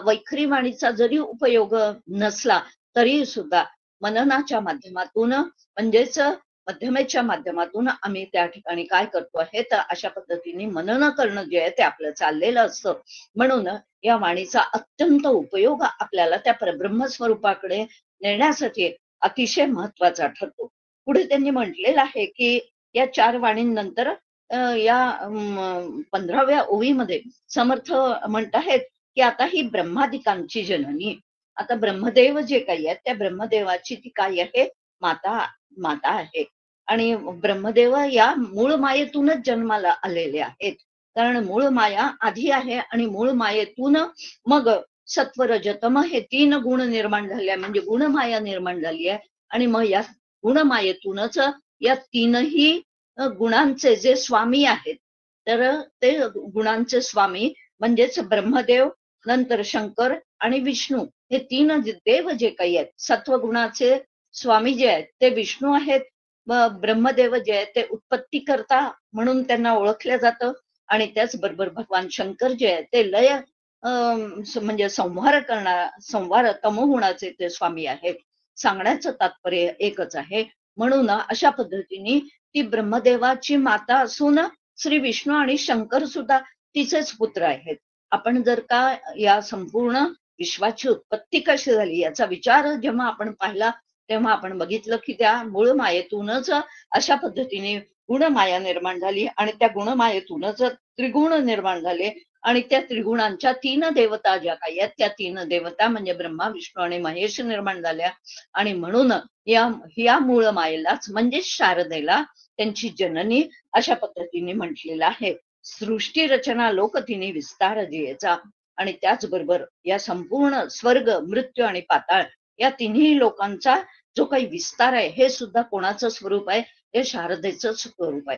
वैखरी वाणीचा जरी उपयोग नसला तरी सुद्धा मननाच्या माध्यमातून म्हणजेच मध्यमेच्या माध्यमातून आम्ही त्या ठिकाणी काय करतो आहे तर अशा पद्धतीने मनन करणं जे आहे ते आपलं चाललेलं असतं. म्हणून या वाणीचा अत्यंत उपयोग आपल्याला त्या परब्रह्म स्वरूपाकडे नेण्यासाठी अतिशय महत्वाचा ठरतो. पुढे त्यांनी म्हटलेलं आहे की या 4 वाणींनंतर या 15व्या ओवीमध्ये समर्थ म्हणत आहेत की आता ही ब्रह्मादिकांची जननी, आता ब्रह्मदेव जे काही आहेत त्या ब्रह्मदेवाची ती काय आहे, माता माता आहे. आणि ब्रह्मदेव या मूळ मायेतूनच जन्माला आलेले आहेत. कारण मूळ माया आधी आहे आणि मूळ मायेतून मग सत्व रजतम हे 3 गुण निर्माण झाले, म्हणजे गुणमाया निर्माण झाली आहे. आणि मग या गुणमायेतूनच या 3ही गुणांचे जे स्वामी आहेत, तर ते गुणांचे स्वामी म्हणजेच ब्रह्मदेव, नंतर शंकर आणि विष्णू, हे 3 देव जे काही आहेत, सत्वगुणाचे स्वामी जे आहेत ते विष्णू आहेत. ब्रह्मदेव जे आहेत ते उत्पत्ती करता म्हणून त्यांना ओळखलं जातं. आणि त्याचबरोबर भगवान शंकर जे आहेत ते लय म्हणजे संहार तमोगुणाचे ते स्वामी आहेत. सांगण्याचं तात्पर्य एकच आहे. म्हणून अशा पद्धतीने ती ब्रह्मदेवाची माता असून श्री विष्णू आणि शंकर सुद्धा तिचेच पुत्र आहेत. आपण जर का या संपूर्ण विश्वाची उत्पत्ती कशी झाली याचा विचार जेव्हा आपण पाहिला, तेव्हा आपण बघितलं की त्या मूळ मायेतूनच अशा पद्धतीने गुणमाया निर्माण झाली आणि त्या गुणमायेतूनच त्रिगुण निर्माण झाले. आणि त्या त्रिगुणांच्या 3 देवता ज्या काही आहेत त्या 3 देवता म्हणजे ब्रह्मा विष्णू आणि महेश निर्माण झाल्या. आणि म्हणून या मूळ मायेलाच म्हणजे शारदेला त्यांची जननी अशा पद्धतीने म्हटलेलं आहे. सृष्टी रचना लोक तिने विस्तार जियेचा. आणि त्याचबरोबर या संपूर्ण स्वर्ग मृत्यू आणि पाताळ या तिन्ही लोकांचा जो काही विस्तार आहे हे सुद्धा कोणाचं स्वरूप आहे, हे शारदेचं स्वरूप आहे.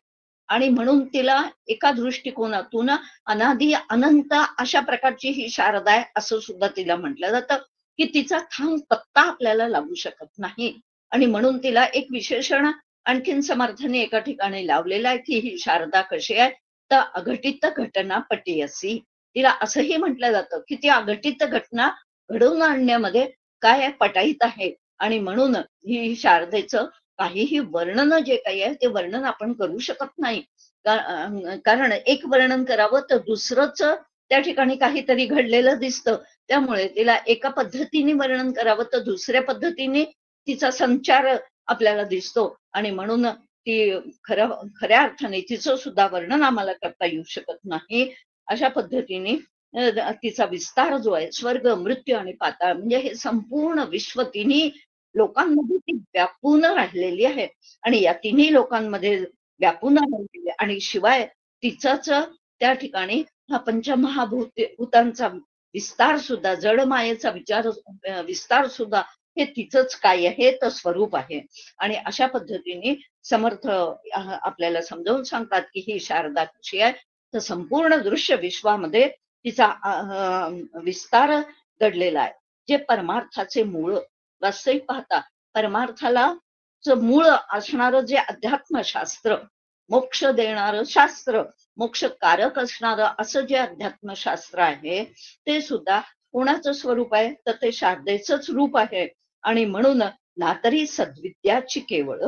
आणि म्हणून तिला एका दृष्टिकोनातून अनादी अनंत अशा प्रकारची ही शारदा आहे असं सुद्धा तिला म्हटलं जातं की तिचा थांब पत्ता आपल्याला लागू शकत नाही. आणि म्हणून तिला एक विशेषण आणखीन समर्थाने एका ठिकाणी लावलेलं आहे की ही शारदा कशी आहे तर अघटित घटना पटीयसी. तिला असंही म्हटलं जातं की ती अघटित घटना घडवून आणण्यामध्ये काय पटाईत आहे. आणि म्हणून ही शारदेचं काहीही वर्णन जे काही आहे ते वर्णन आपण करू शकत नाही. कारण एक वर्णन करावं तर दुसरंच त्या ठिकाणी काहीतरी घडलेलं दिसतं. त्यामुळे तिला एका पद्धतीने वर्णन करावं तर दुसऱ्या पद्धतीने तिचा संचार आपल्याला दिसतो. आणि म्हणून ती खऱ्या अर्थाने तिचं सुद्धा वर्णन आम्हाला करता येऊ शकत नाही. अशा पद्धतीने तिचा विस्तार जो आहे, स्वर्ग, मृत्यू आणि पाताळ म्हणजे हे संपूर्ण विश्व तिन्ही लोकांमध्ये ती व्यापून राहिलेली आहे. आणि या तिन्ही लोकांमध्ये व्यापून राहिलेली आणि शिवाय तिचाच त्या ठिकाणी हा भूतांचा विस्तार सुद्धा, जड मायेचा विस्तार सुद्धा हे तिचंच काय आहे तर स्वरूप आहे. आणि अशा पद्धतीने समर्थ आपल्याला समजावून सांगतात की ही शारदा कशी आहे तर संपूर्ण दृश्य विश्वामध्ये तिचा विस्तार घडलेला आहे. जे परमार्थाचे मूळ, वास्तविक पाहता परमार्थाला मूळ असणारं जे अध्यात्मशास्त्र, मोक्ष देणारं शास्त्र, मोक्षकारक असणारं असं जे अध्यात्मशास्त्र आहे ते सुद्धा कोणाचं स्वरूप आहे तर ते शारदेचंच रूप आहे. आणि म्हणून ना तरी सद्विद्याची केवळ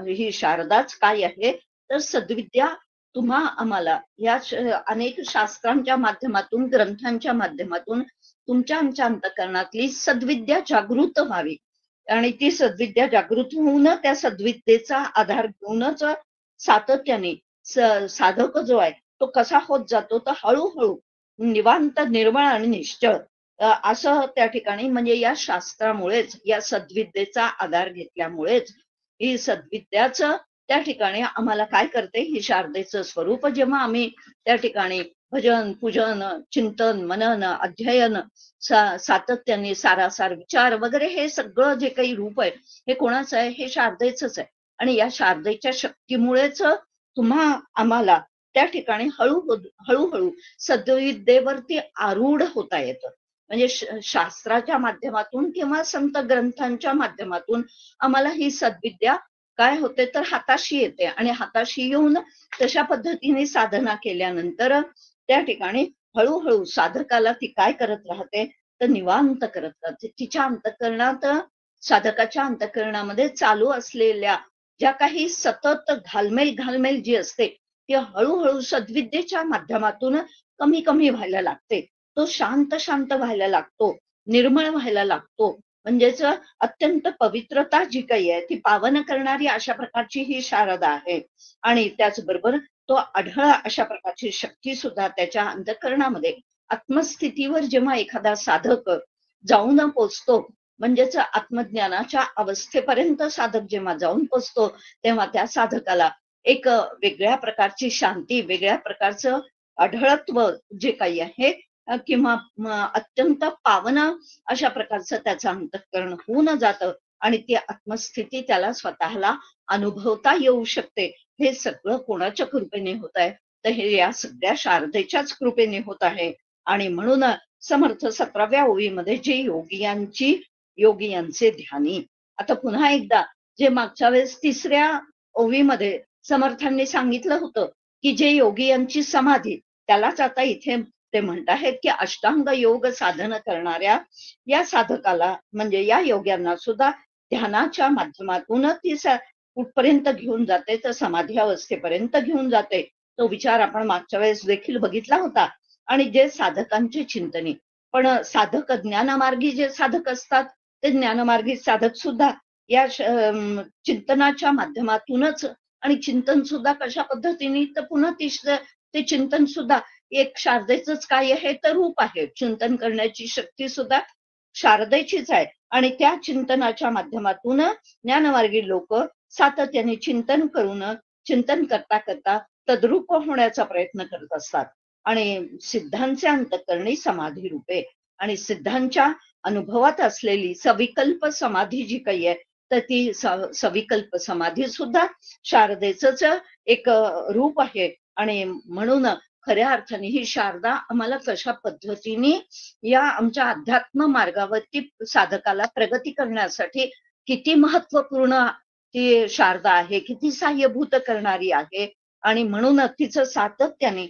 ही शारदाच काय आहे तर सद्विद्या तुम्हा आम्हाला या अनेक शास्त्रांच्या माध्यमातून, ग्रंथांच्या माध्यमातून तुमच्या आमच्या अंतःकरणातली सद्विद्या जागृत व्हावी. आणि ती सद्विद्या जागृत होऊन त्या सद्विद्येचा आधार घेऊनच सातत्याने साधक जो आहे तो कसा होत जातो तर हळूहळू निवांत, निर्मळ आणि निश्चळ असं त्या ठिकाणी म्हणजे या शास्त्रामुळेच, या सद्विद्येचा आधार घेतल्यामुळेच ही सद्विद्याच त्या ठिकाणी आम्हाला काय करते, ही शारदेचं स्वरूप जेव्हा आम्ही त्या ठिकाणी भजन, पूजन, चिंतन, मनन, अध्ययन सातत्याने सारासार विचार वगैरे हे सगळं जे काही रूप आहे हे कोणाचं आहे, हे शारदेचंच आहे. आणि या शारदेच्या शक्तीमुळेच तुम्हा आम्हाला त्या ठिकाणी हळूहळू सद्विद्येवरती आरूढ होता येतं. म्हणजे शास्त्राच्या माध्यमातून किंवा संत ग्रंथांच्या माध्यमातून आम्हाला ही सद्विद्या काय होते तर हाताशी येते. आणि हाताशी येऊन तशा पद्धतीने साधना केल्यानंतर त्या ठिकाणी हळूहळू साधकाला ती काय करत राहते तर निवांत करत राहते. तिच्या अंतःकरणात, साधकाच्या अंतःकरणामध्ये चालू असलेल्या ज्या काही सतत घालमेल जी असते ती हळूहळू सद्विद्येच्या माध्यमातून कमी कमी व्हायला लागते. तो शांत व्हायला लागतो, निर्मळ व्हायला लागतो. म्हणजेच अत्यंत पवित्रता जी काही आहे ती पावन करणारी अशा प्रकारची ही शारदा आहे. आणि त्याचबरोबर तो आढळ अशा प्रकारची शक्ती सुद्धा त्याच्या अंतःकरणामध्ये, आत्मस्थितीवर जेव्हा एखादा साधक जाऊन पोचतो, म्हणजेच आत्मज्ञानाच्या अवस्थेपर्यंत साधक जेव्हा जाऊन पोचतो तेव्हा त्या साधकाला एक वेगळ्या प्रकारची शांती, वेगळ्या प्रकारचं आढळत्व जे काही आहे किंवा अत्यंत पावन अशा प्रकारचं त्याचं अंतःकरण होऊन जातं. आणि ती आत्मस्थिती त्याला स्वतःला अनुभवता येऊ शकते. हे सगळं कोणाच्या कृपेने होत आहे तर हे या सगळ्या शारदेच्याच कृपेने होत आहे. आणि म्हणून समर्थ 17व्या ओवीमध्ये जे योगियांचे ध्यानी, आता पुन्हा एकदा जे मागच्या वेळेस 3ऱ्या ओवीमध्ये समर्थांनी सांगितलं होतं की जे योगियांची समाधी, त्यालाच आता इथे ते म्हणत आहेत की अष्टांग योग साधन करणाऱ्या या साधकाला म्हणजे या योग्यांना सुद्धा ध्यानाच्या माध्यमातून ती कुठपर्यंत घेऊन जाते तर समाधी अवस्थेपर्यंत घेऊन जाते. तो विचार आपण मागच्या वेळेस देखील बघितला होता. आणि जे साधकांचे चिंतनी, पण साधक ज्ञानमार्गी जे साधक असतात ते ज्ञानमार्गी साधक सुद्धा या चिंतनाच्या माध्यमातूनच, आणि चिंतन सुद्धा कशा पद्धतीने तर पुन्हा ते चिंतन सुद्धा एक शारदेचंच काय आहे तर रूप आहे. चिंतन करण्याची शक्ती सुद्धा शारदेचीच आहे. आणि त्या चिंतनाच्या माध्यमातून ज्ञानमार्गी लोक सातत्याने चिंतन करता करता तद्रूप होण्याचा प्रयत्न करत असतात. आणि सिद्धांचे अंतःकरणी समाधी रूपे, आणि सिद्धांच्या अनुभवात असलेली सविकल्प समाधी जी काही आहे तर ती सविकल्प समाधी सुद्धा शारदेचंच एक रूप आहे. आणि म्हणून खऱ्या अर्थाने ही शारदा आम्हाला कशा पद्धतीने या आमच्या अध्यात्म मार्गावरती साधकाला प्रगती करण्यासाठी किती महत्वपूर्ण ती शारदा आहे, किती सहाय्यभूत करणारी आहे. आणि म्हणून तिचं सातत्याने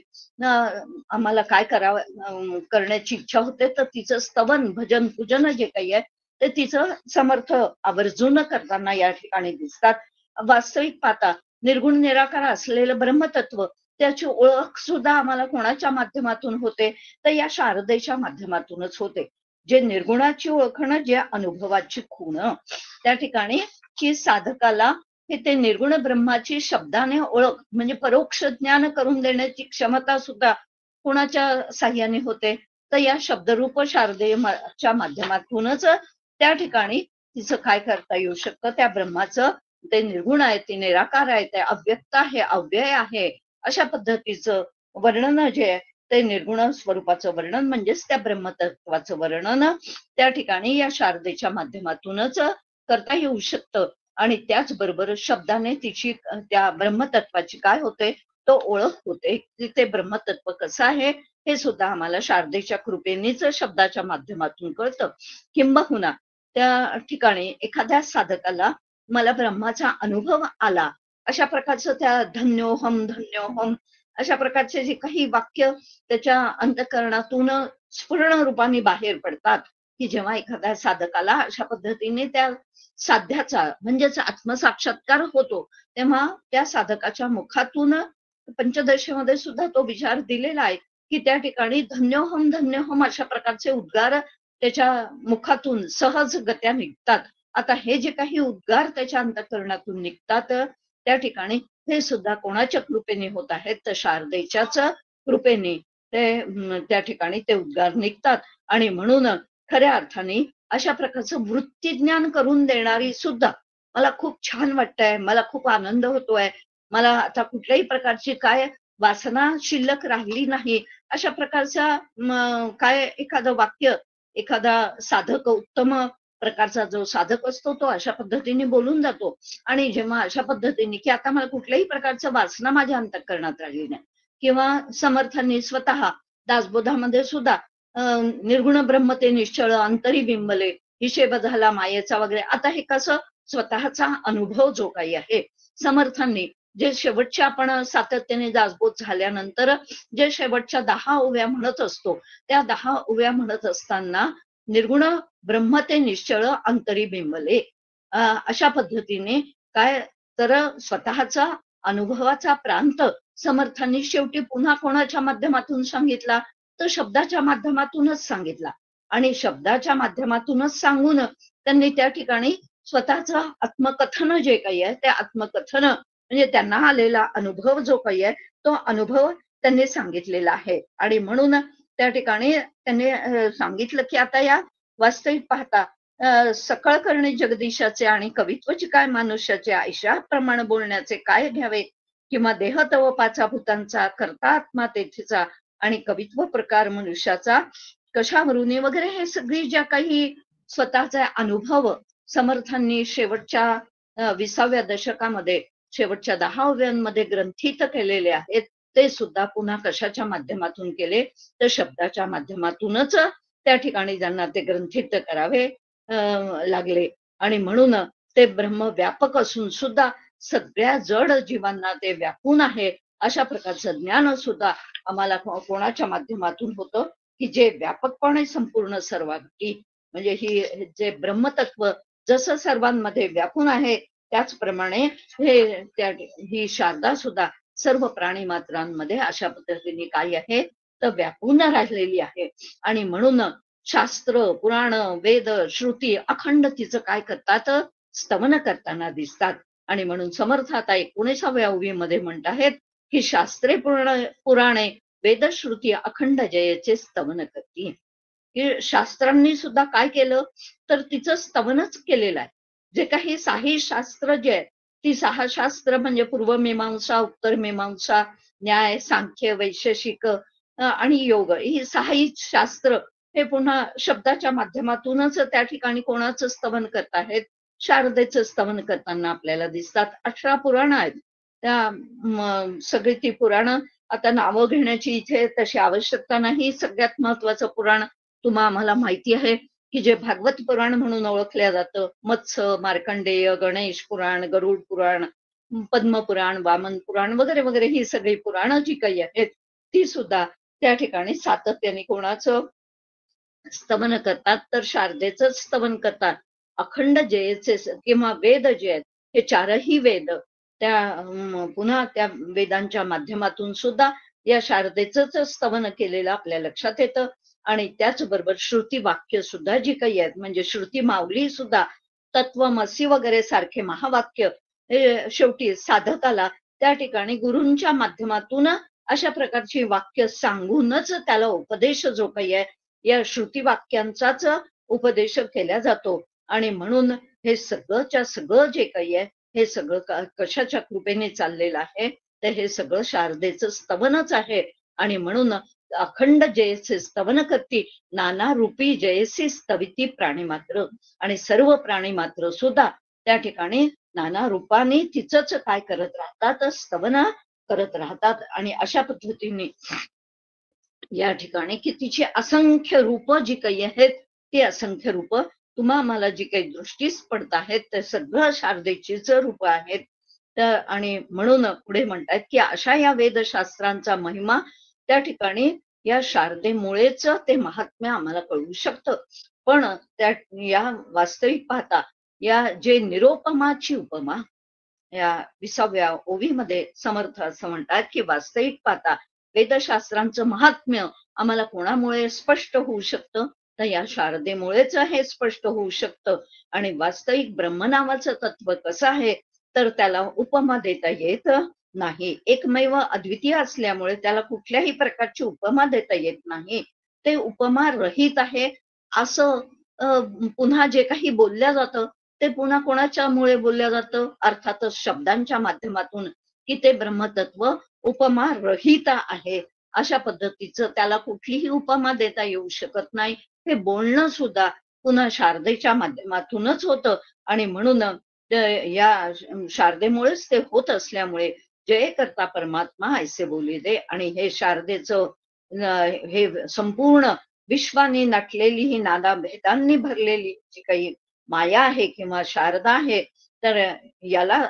आम्हाला काय करण्याची इच्छा होते तर तिचं स्तवन, भजन, पूजन जे काही आहे ते तिचं समर्थ आवर्जून करताना या ठिकाणी दिसतात. वास्तविक पाहता निर्गुण निराकार असलेलं ब्रह्मतत्व, त्याची ओळख सुद्धा आम्हाला कोणाच्या माध्यमातून होते तर या शारदेच्या माध्यमातूनच होते. जे निर्गुणाची ओळखणं, जे अनुभवाची खूण, त्या ठिकाणी की साधकाला हे ते निर्गुण ब्रह्माची शब्दाने ओळख म्हणजे परोक्ष ज्ञान करून देण्याची क्षमता सुद्धा कोणाच्या साह्याने होते, तर या शब्दरूप शारदेच्या माध्यमातूनच त्या ठिकाणी तिचं काय करता येऊ शकतं, त्या ब्रह्माचं ते निर्गुण आहे, ते निराकार आहे, ते अव्यक्त आहे, अव्यय आहे, अशा पद्धतीचं वर्णन जे आहे ते निर्गुण स्वरूपाचं वर्णन म्हणजेच त्या ब्रह्मतत्वाचं वर्णन त्या ठिकाणी या शारदेच्या माध्यमातूनच करता येऊ शकतं. आणि त्याचबरोबर शब्दाने तिची त्या ब्रह्मतत्वाची काय होते, तो ओळख होते की ते ब्रह्मतत्व कसं आहे हे सुद्धा आम्हाला शारदेच्या कृपेनेच शब्दाच्या माध्यमातून कळतं. किंबहुना त्या ठिकाणी एखाद्या साधकाला मला ब्रह्माचा अनुभव आला, अशा प्रकारचं त्या धन्योहम धन्योहम अशा प्रकारचे जे काही वाक्य त्याच्या अंतःकरणातून स्फुरण रूपाने बाहेर पडतात, की जेव्हा एखाद्या साधकाला अशा पद्धतीने त्या साध्याचा म्हणजेच आत्मसाक्षात्कार होतो, तेव्हा त्या साधकाच्या मुखातून पंचदशीमध्ये सुद्धा तो विचार दिलेला आहे, की त्या ठिकाणी धन्योहम धन्योहम अशा प्रकारचे उद्गार त्याच्या मुखातून सहजगत्या निघतात. आता हे जे काही उद्गार त्याच्या अंतःकरणातून निघतात, त्या ठिकाणी हे सुद्धा कोणाच्या कृपेने होत आहेत, तर शारदेच्याच कृपेने ते त्या ठिकाणी ते उद्गार निघतात. आणि म्हणून खऱ्या अर्थाने अशा प्रकारचं वृत्तीज्ञान करून देणारी सुद्धा मला खूप छान वाटतंय, मला खूप आनंद होतोय, मला आता कुठल्याही प्रकारची काय वासना शिल्लक राहिली नाही, अशा प्रकारचा काय एखादं वाक्य एखादा साधक उत्तम प्रकारचा जो साधक असतो तो अशा पद्धतीने बोलून जातो. आणि जेव्हा अशा पद्धतीने की आता मला कुठल्याही प्रकारचं वासना माझ्या अंतःकरणात राहिली नाही, किंवा समर्थांनी स्वतः दासबोधामध्ये सुद्धा निर्गुण ब्रह्म ते निश्चळ अंतरी बिंबले हिशेब झाला मायेचा वगैरे, आता हे कसं स्वतःचा अनुभव जो काही आहे समर्थांनी जे शेवटच्या आपण सातत्याने दासबोध झाल्यानंतर जे शेवटच्या 10 ओव्या म्हणत असतो, त्या 10 ओव्या म्हणत असताना निर्गुण ब्रह्म ते निश्चळ अंतरी बिंबले अशा पद्धतीने काय, तर स्वतःचा अनुभवाचा प्रांत समर्थांनी शेवटी पुन्हा कोणाच्या माध्यमातून सांगितला, तर शब्दाच्या माध्यमातूनच सांगितला. आणि शब्दाच्या माध्यमातूनच सांगून त्यांनी त्या ठिकाणी स्वतःचं आत्मकथन जे काही आहे ते आत्मकथन म्हणजे त्यांना आलेला अनुभव जो काही आहे तो अनुभव त्यांनी सांगितलेला आहे. आणि म्हणून त्या ठिकाणी त्यांनी सांगितलं की आता या वास्तविक पाहता सकळ करणे जगदीशाचे आणि कवित्वची काय मनुष्याचे, आयशा प्रमाण बोलण्याचे काय घ्यावे, किंवा देह तव पाचा भूतांचा करता आत्मा तेथेचा आणि कवित्व प्रकार मनुष्याचा कशावरून वगैरे, हे सगळी ज्या काही स्वतःचा अनुभव समर्थांनी शेवटच्या 20व्या दशकामध्ये शेवटच्या 10 ओव्यांमध्ये ग्रंथित केलेले आहेत, ते सुद्धा पुन्हा कशाच्या माध्यमातून केले, तर शब्दाच्या माध्यमातूनच त्या ठिकाणी ज्यांना ते ग्रंथित करावे लागले. आणि म्हणून ते ब्रह्म व्यापक असून सुद्धा सगळ्या जड जीवांना ते व्यापून आहे, अशा प्रकारचं ज्ञान सुद्धा आम्हाला कोणाच्या माध्यमातून होतं, की जे व्यापकपणे संपूर्ण सर्वांगी म्हणजे ही जे ब्रह्मतत्व जसं सर्वांमध्ये व्यापून आहे, त्याचप्रमाणे ही शारदा सुद्धा सर्व प्राणी मात्रांमध्ये अशा पद्धतीने काय आहे, तर व्यापून राहिलेली आहे. आणि म्हणून शास्त्र पुराण वेद श्रुती अखंड तिचं काय करतात, स्तवन करताना दिसतात. आणि म्हणून समर्थ आता 19व्या ओवीमध्ये म्हणत आहेत की शास्त्रे पुराणे वेदश्रुती अखंड जयचे स्तवन करती, की शास्त्रांनी सुद्धा काय केलं, तर तिचं स्तवनच केलेलं आहे. जे काही 6 शास्त्र जे आहेत, ती 6 शास्त्र म्हणजे पूर्वमीमांसा उत्तर मीमांसा न्याय सांख्य वैशेषिक आणि योग, ही 6 शास्त्र हे पुन्हा शब्दाच्या माध्यमातूनच त्या ठिकाणी कोणाचं स्तवन करत आहेत, शारदेचं स्तवन करताना आपल्याला दिसतात. 18 पुराण आहेत, त्या सगळी ती पुराणं आता नावं घेण्याची इथे तशी आवश्यकता नाही. सगळ्यात महत्वाचं पुराण आम्हाला माहिती आहे की जे भागवत पुराण म्हणून ओळखल्या जातं, मत्स्य मार्कंडेय गणेश पुराण गरुड पुराण पद्म पुराण वामन पुराण वगैरे वगैरे, ही सगळी पुराणं जी काही आहेत ती सुद्धा त्या ठिकाणी सातत्याने कोणाचं स्तवन करतात, तर शारदेचं स्तवन करतात. अखंड जयचे किंवा वेद जे आहेत हे 4ही वेद त्या पुन्हा त्या वेदांच्या माध्यमातून सुद्धा या शारदेचंच स्तवन केलेलं आपल्या लक्षात येतं. आणि त्याचबरोबर श्रुती वाक्य सुद्धा जी काही आहेत म्हणजे श्रुती माऊली सुद्धा तत्वमसी वगैरे सारखे महावाक्य शेवटी साधकाला त्या ठिकाणी गुरूंच्या माध्यमातून अशा प्रकारची वाक्य सांगूनच त्याला उपदेश जो काही आहे या श्रुती वाक्यांचाच उपदेश केला जातो. आणि म्हणून हे सगळंच्या सगळं जे काही आहे हे सगळं कशाच्या कृपेने चाललेलं आहे तर हे सगळं शारदेचं स्तवनच आहे. आणि म्हणून अखंड जयसे स्तवन करती नाना रूपी जयसी स्तविती प्राणी मात्र. आणि सर्व प्राणी मात्र सुद्धा त्या ठिकाणी नाना रूपाने तिचंच काय करत राहतात, स्तवन करत राहतात. आणि अशा पद्धतीने या ठिकाणी की तिची असंख्य रूप जी काही आहेत ती असंख्य रूप तुम्हा मला जी काही दृष्टीस पडत आहेत ते सगळं शारदेचीच रूप आहेत. तर आणि म्हणून पुढे म्हणतात की अशा या वेदशास्त्रांचा महिमा त्या ठिकाणी या शारदेमुळेच ते महात्म्य आम्हाला कळू शकतं. पण त्या या वास्तविक पाहता या जे निरोपमाची उपमा या 20व्या ओवीमध्ये समर्थ असं म्हणतात की वास्तविक पाहता वेदशास्त्रांचं महात्म्य आम्हाला कोणामुळे स्पष्ट होऊ शकतं तर या शारदेमुळेच हे स्पष्ट होऊ शकतं. आणि वास्तविक ब्रह्मनामाचं तत्व कसं आहे तर त्याला उपमा देता येत नाही. एकमेव अद्वितीय असल्यामुळे त्याला कुठल्याही प्रकारची उपमा देता येत नाही. ते उपमा रहित आहे असं पुन्हा जे काही बोलल्या जातं ते पुन्हा कोणाच्या मुळे बोलल्या जातं, अर्थातच शब्दांच्या माध्यमातून की ते ब्रह्मतत्व उपमा रहित आहे. अशा पद्धतीचं त्याला कुठलीही उपमा देता येऊ शकत नाही. हे बोलणं सुद्धा पुन्हा शारदेच्या माध्यमातूनच होतं. आणि म्हणून या शारदेमुळेच ते होत असल्यामुळे जय करता परमात्मा ऐसे बोली दे. आणि हे शारदेचं हे संपूर्ण विश्वाने नटलेली ही नाना भेदांनी भरलेली जी काही माया आहे किंवा शारदा आहे तर याला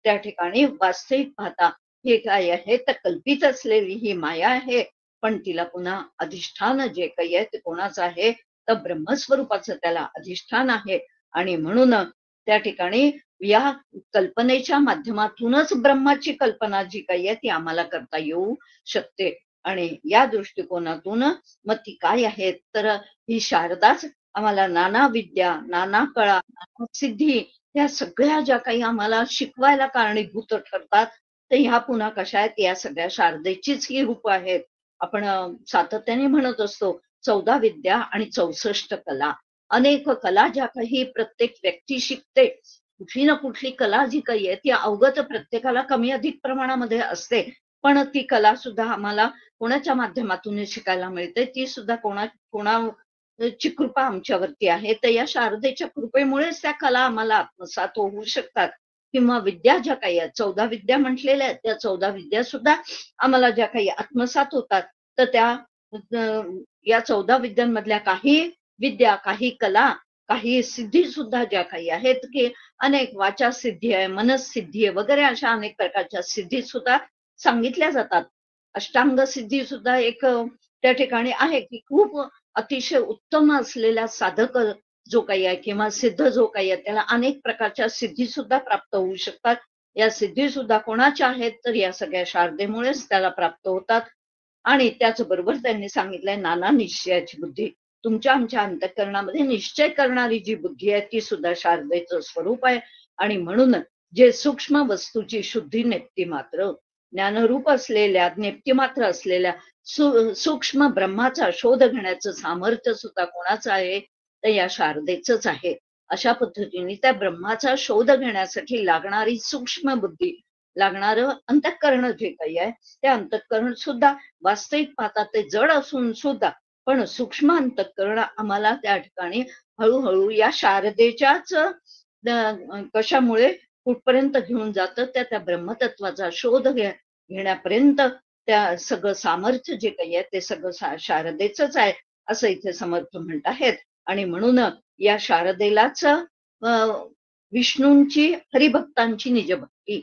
त्या ठिकाणी वास्तविक पाहता हे काय आहे तर कल्पित असलेली ही माया आहे. पण तिला पुन्हा अधिष्ठान जे काही आहे ते कोणाचं आहे तर ब्रह्मस्वरूपाचं त्याला अधिष्ठान आहे. आणि म्हणून त्या ठिकाणी या कल्पनेच्या माध्यमातूनच ब्रह्माची कल्पना जी काही आहे ती आम्हाला करता येऊ शकते. आणि या दृष्टिकोनातून मग ती काय आहे तर ही शारदाच आम्हाला नाना विद्या, नाना कळा, नाना सिद्धी या सगळ्या ज्या काही आम्हाला शिकवायला कारणीभूत ठरतात ते ह्या पुन्हा कशा आहेत या सगळ्या शारदेचीच ही रूप आहेत. आपण सातत्याने म्हणत असतो 14 विद्या आणि 64 कला. अनेक कला ज्या काही प्रत्येक व्यक्ती शिकते कुठली ना कुठली कला जी काही आहे ती अवगत प्रत्येकाला कमी अधिक प्रमाणामध्ये असते. पण ती कला सुद्धा आम्हाला कोणाच्या माध्यमातून शिकायला मिळते ती सुद्धा कोणाची कृपा आमच्यावरती आहे. तर या शारदेच्या कृपेमुळेच त्या कला आम्हाला आत्मसात होऊ शकतात. किंवा विद्या ज्या काही आहेत 14 विद्या म्हटलेल्या आहेत त्या 14 विद्या सुद्धा आम्हाला ज्या काही आत्मसात होतात तर त्या या 14 विद्यांमधल्या काही विद्या, काही कला, काही सिद्धी सुद्धा ज्या काही आहेत की अनेक वाचा सिद्धी आहे, मनस सिद्धी आहे वगैरे अशा अनेक प्रकारच्या सिद्धी सुद्धा सांगितल्या जातात. अष्टांग सिद्धी सुद्धा एक त्या ठिकाणी आहे की खूप अतिशय उत्तम असलेला साधक जो काही आहे किंवा सिद्ध जो काही आहे त्याला अनेक प्रकारच्या सिद्धी सुद्धा प्राप्त होऊ शकतात. या सिद्धी सुद्धा कोणाच्या आहेत तर या सगळ्या शारदेमुळेच त्याला प्राप्त होतात. आणि त्याचबरोबर त्यांनी सांगितलंय नाना निश्चयाची बुद्धी. तुमच्या आमच्या अंतःकरणामध्ये निश्चय करणारी जी बुद्धी आहे ती सुद्धा शारदेचं स्वरूप आहे. आणि म्हणून जे सूक्ष्म वस्तूची शुद्धी नेप्ती मात्र ज्ञानरूप असलेल्या नेप्ती मात्र असलेल्या सूक्ष्म ब्रह्माचा शोध घेण्याचं सामर्थ्य सुद्धा कोणाचं आहे तर या शारदेचंच आहे. अशा पद्धतीने त्या ब्रह्माचा शोध घेण्यासाठी लागणारी सूक्ष्म बुद्धी लागणारं अंतःकरण जे काही आहे ते अंतःकरण सुद्धा वास्तविक पाहता ते जड असून सुद्धा पण सूक्ष्म अंतःकरण आम्हाला त्या ठिकाणी हळूहळू या शारदेच्याच कशामुळे कुठपर्यंत घेऊन जातं त्या ब्रह्मतत्वाचा शोध घेण्यापर्यंत त्या सगळं सामर्थ्य जे काही आहे ते सगळं शारदेचंच आहे असं इथे समर्थ म्हणत आहेत. आणि म्हणून या शारदेलाच विष्णूंची हरिभक्तांची निजभक्ती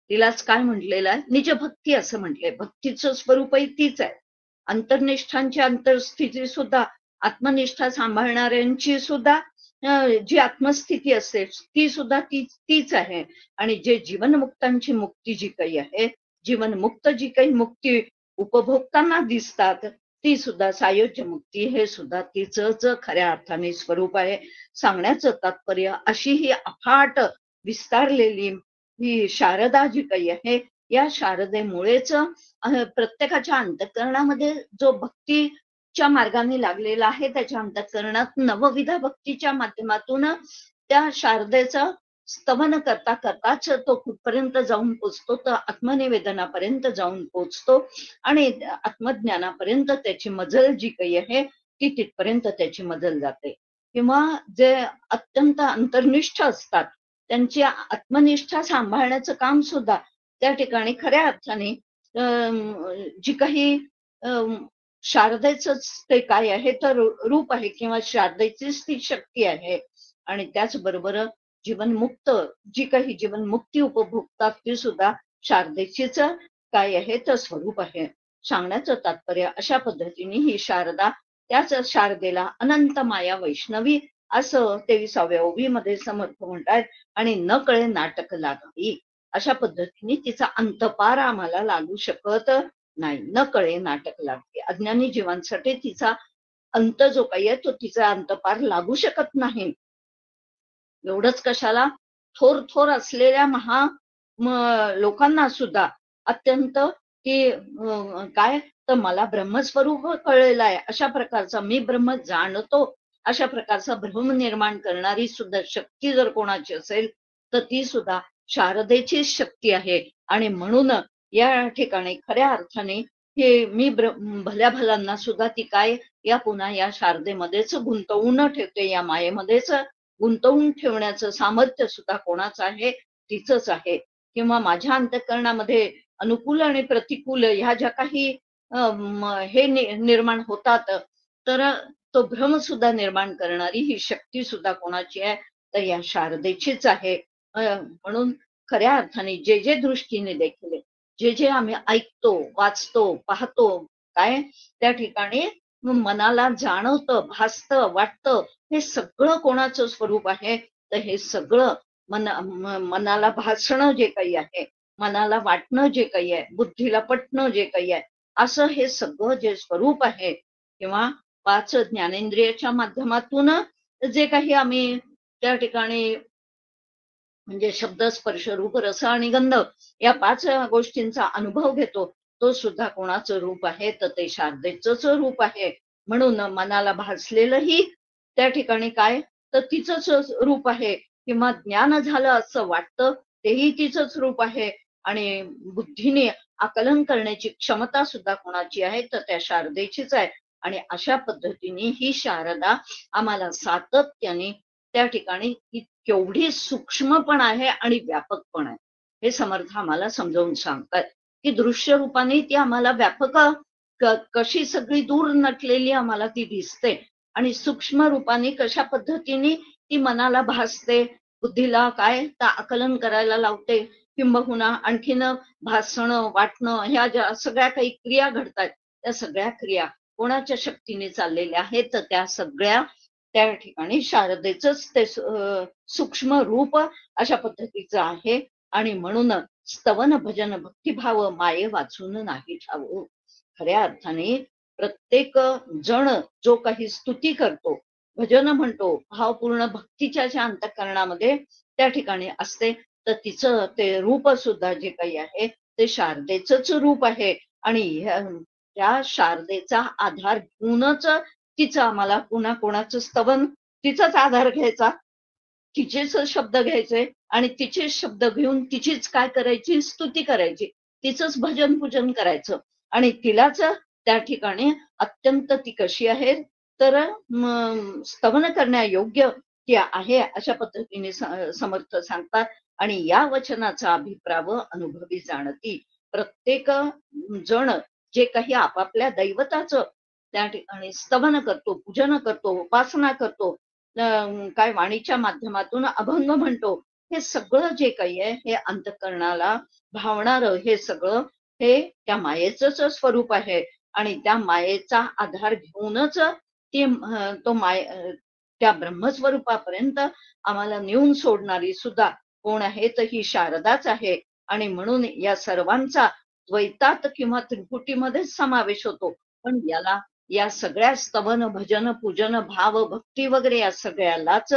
तिलाच काय म्हटलेलं आहे निजभक्ती असं म्हटलंय. भक्तीचं स्वरूपही तीच आहे. अंतर्निष्ठांची अंतर्स्थिती सुद्धा आत्मनिष्ठा सांभाळणाऱ्यांची सुद्धा जी आत्मस्थिती असते ती सुद्धा तीच आहे. आणि जे जीवनमुक्तांची मुक्ती जी काही आहे जीवनमुक्त जी काही मुक्ती उपभोगताना दिसतात ती सुद्धा सायोज्य मुक्ती हे सुद्धा तिचंच खऱ्या अर्थाने स्वरूप आहे. सांगण्याचं तात्पर्य अशी ही अफाट विस्तारलेली ही शारदा जी काही आहे, या शारदेमुळेच प्रत्येकाच्या अंतःकरणामध्ये जो भक्तीच्या मार्गाने लागलेला आहे, त्याच्या अंतःकरणात नवविध भक्तीच्या माध्यमातून त्या शारदेचं स्तवन करता करताच तो कुठपर्यंत जाऊन पोचतो, तर आत्मनिवेदनापर्यंत जाऊन पोचतो आणि आत्मज्ञानापर्यंत त्याची मजल जी काही आहे ती तिथपर्यंत त्याची मजल जाते. किंवा जे अत्यंत अंतर्निष्ठ असतात, त्यांची आत्मनिष्ठा सांभाळण्याचं काम सुद्धा त्या ठिकाणी खऱ्या अर्थाने जी काही शारदेचंच ते काय आहे तर रूप आहे किंवा शारदेचीच ती शक्ती आहे. आणि त्याचबरोबर जीवनमुक्त जी काही जीवनमुक्ती उपभोगतात ती सुद्धा शारदेचीच काय आहे तर स्वरूप आहे. सांगण्याचं तात्पर्य अशा पद्धतीने ही शारदा, त्याच शारदेला अनंत माया वैष्णवी असं 23व्या ओवीमध्ये समर्थ म्हणतात. आणि न कळे नाटक लागावी अशा पद्धतीने तिचा अंतपार आम्हाला लागू शकत नाही. न कळे नाटक लागते. अज्ञानी जीवांसाठी तिचा अंत जो काही आहे तो तिचा अंतपार लागू शकत नाही. एवढंच कशाला, थोर थोर असलेल्या लोकांना सुद्धा अत्यंत की काय तर मला ब्रह्मस्वरूप कळलेलं आहे अशा प्रकारचा, मी ब्रह्म जाणतो अशा प्रकारचा भ्रम निर्माण करणारी सुद्धा शक्ती जर कोणाची असेल तर ती सुद्धा शारदेची शक्ती आहे. आणि म्हणून या ठिकाणी खऱ्या अर्थाने हे मी भल्या भल्यांना सुद्धा ती काय या पुन्हा या शारदेमध्येच गुंतवून ठेवते, या मायेमध्येच गुंतवून ठेवण्याचं सामर्थ्य सुद्धा कोणाचं आहे, तिचंच आहे. किंवा माझ्या अंतःकरणामध्ये अनुकूल आणि प्रतिकूल ह्या ज्या काही हे निर्माण होतात, तर तो भ्रम सुद्धा निर्माण करणारी ही शक्ती सुद्धा कोणाची आहे तर या शारदेचीच आहे. म्हणून खऱ्या अर्थाने जे जे दृष्टीने देखील जे जे आम्ही ऐकतो, वाचतो, पाहतो, काय त्या ठिकाणी मनाला जाणवतं, भासतं, वाटतं, हे सगळं कोणाचं स्वरूप आहे तर हे सगळं मनाला भासणं जे काही आहे, मनाला वाटणं जे काही आहे, बुद्धीला पटणं जे काही आहे, असं हे सगळं जे स्वरूप आहे किंवा 5 ज्ञानेंद्रियाच्या माध्यमातून जे काही आम्ही त्या ठिकाणी म्हणजे शब्द, स्पर्श, रूप, रस आणि गंध या 5 गोष्टींचा अनुभव घेतो, तो सुद्धा कोणाचं रूप आहे तर ते शारदेचंच रूप आहे. म्हणून मनाला भासलेलंही त्या ठिकाणी काय तर तिचंच रूप आहे. किंवा ज्ञान झालं असं वाटतं तेही तिचंच रूप आहे. आणि बुद्धीने आकलन करण्याची क्षमता सुद्धा कोणाची आहे तर त्या शारदेचीच आहे. आणि अशा पद्धतीने ही शारदा आम्हाला सातत्याने त्या ठिकाणी केवढी सूक्ष्म पण आहे आणि व्यापक पण आहे हे समर्थ आम्हाला समजावून सांगतात. की दृश्य रूपाने ती आम्हाला व्यापक कशी सगळी दूर नटलेली आम्हाला ती दिसते, आणि सूक्ष्म रूपाने कशा पद्धतीने ती मनाला भासते, बुद्धीला काय तर आकलन करायला लावते, किंबहुना आणखीन भासणं, वाटणं, ह्या ज्या सगळ्या काही क्रिया घडतात त्या सगळ्या क्रिया कोणाच्या शक्तीने चाललेल्या आहेत तर त्या सगळ्या त्या ठिकाणी शारदेचंच ते सूक्ष्म रूप अशा पद्धतीचं आहे. आणि म्हणून स्तवन भजन भक्तिभाव माये वाचून नाही ठाव. खऱ्या अर्थाने प्रत्येक जण जो काही स्तुती करतो, भजन म्हणतो, भावपूर्ण भक्तीच्या ज्या अंतःकरणामध्ये त्या ठिकाणी असते, तर तिचं ते रूप सुद्धा जे काही आहे ते शारदेचंच रूप आहे. आणि त्या शारदेचा आधार घेऊनच तिचं आम्हाला पुन्हा कोणाचं स्तवन, तिचाच आधार घ्यायचा, तिचेच शब्द घ्यायचे आणि तिचेच शब्द घेऊन तिचीच काय करायची, स्तुती करायची, तिचंच भजन पूजन करायचं. आणि तिलाच त्या ठिकाणी अत्यंत ती कशी आहे तर स्तवन करण्यायोग्य ती आहे अशा पद्धतीने समर्थ सांगतात. आणि या वचनाचा अभिप्राव अनुभवी जाणती. प्रत्येक जण जे काही आपापल्या दैवताचं त्या ठिकाणी स्तवन करतो, पूजन करतो, उपासना करतो, काय वाणीच्या माध्यमातून अभंग म्हणतो, हे सगळं जे काही आहे हे अंतःकरणाला भावणार हे सगळं हे त्या मायेचंच स्वरूप आहे. आणि त्या मायेचा आधार घेऊनच ती तो त्या ब्रह्मस्वरूपापर्यंत आम्हाला नेऊन सोडणारी सुद्धा कोण आहे तर ही शारदाच आहे. आणि म्हणून या सर्वांचा द्वैतात किंवा त्रिपुटीमध्येच समावेश होतो. पण याला या सगळ्या स्तवन, भजन, पूजन, भाव, भक्ती वगैरे या सगळ्यालाच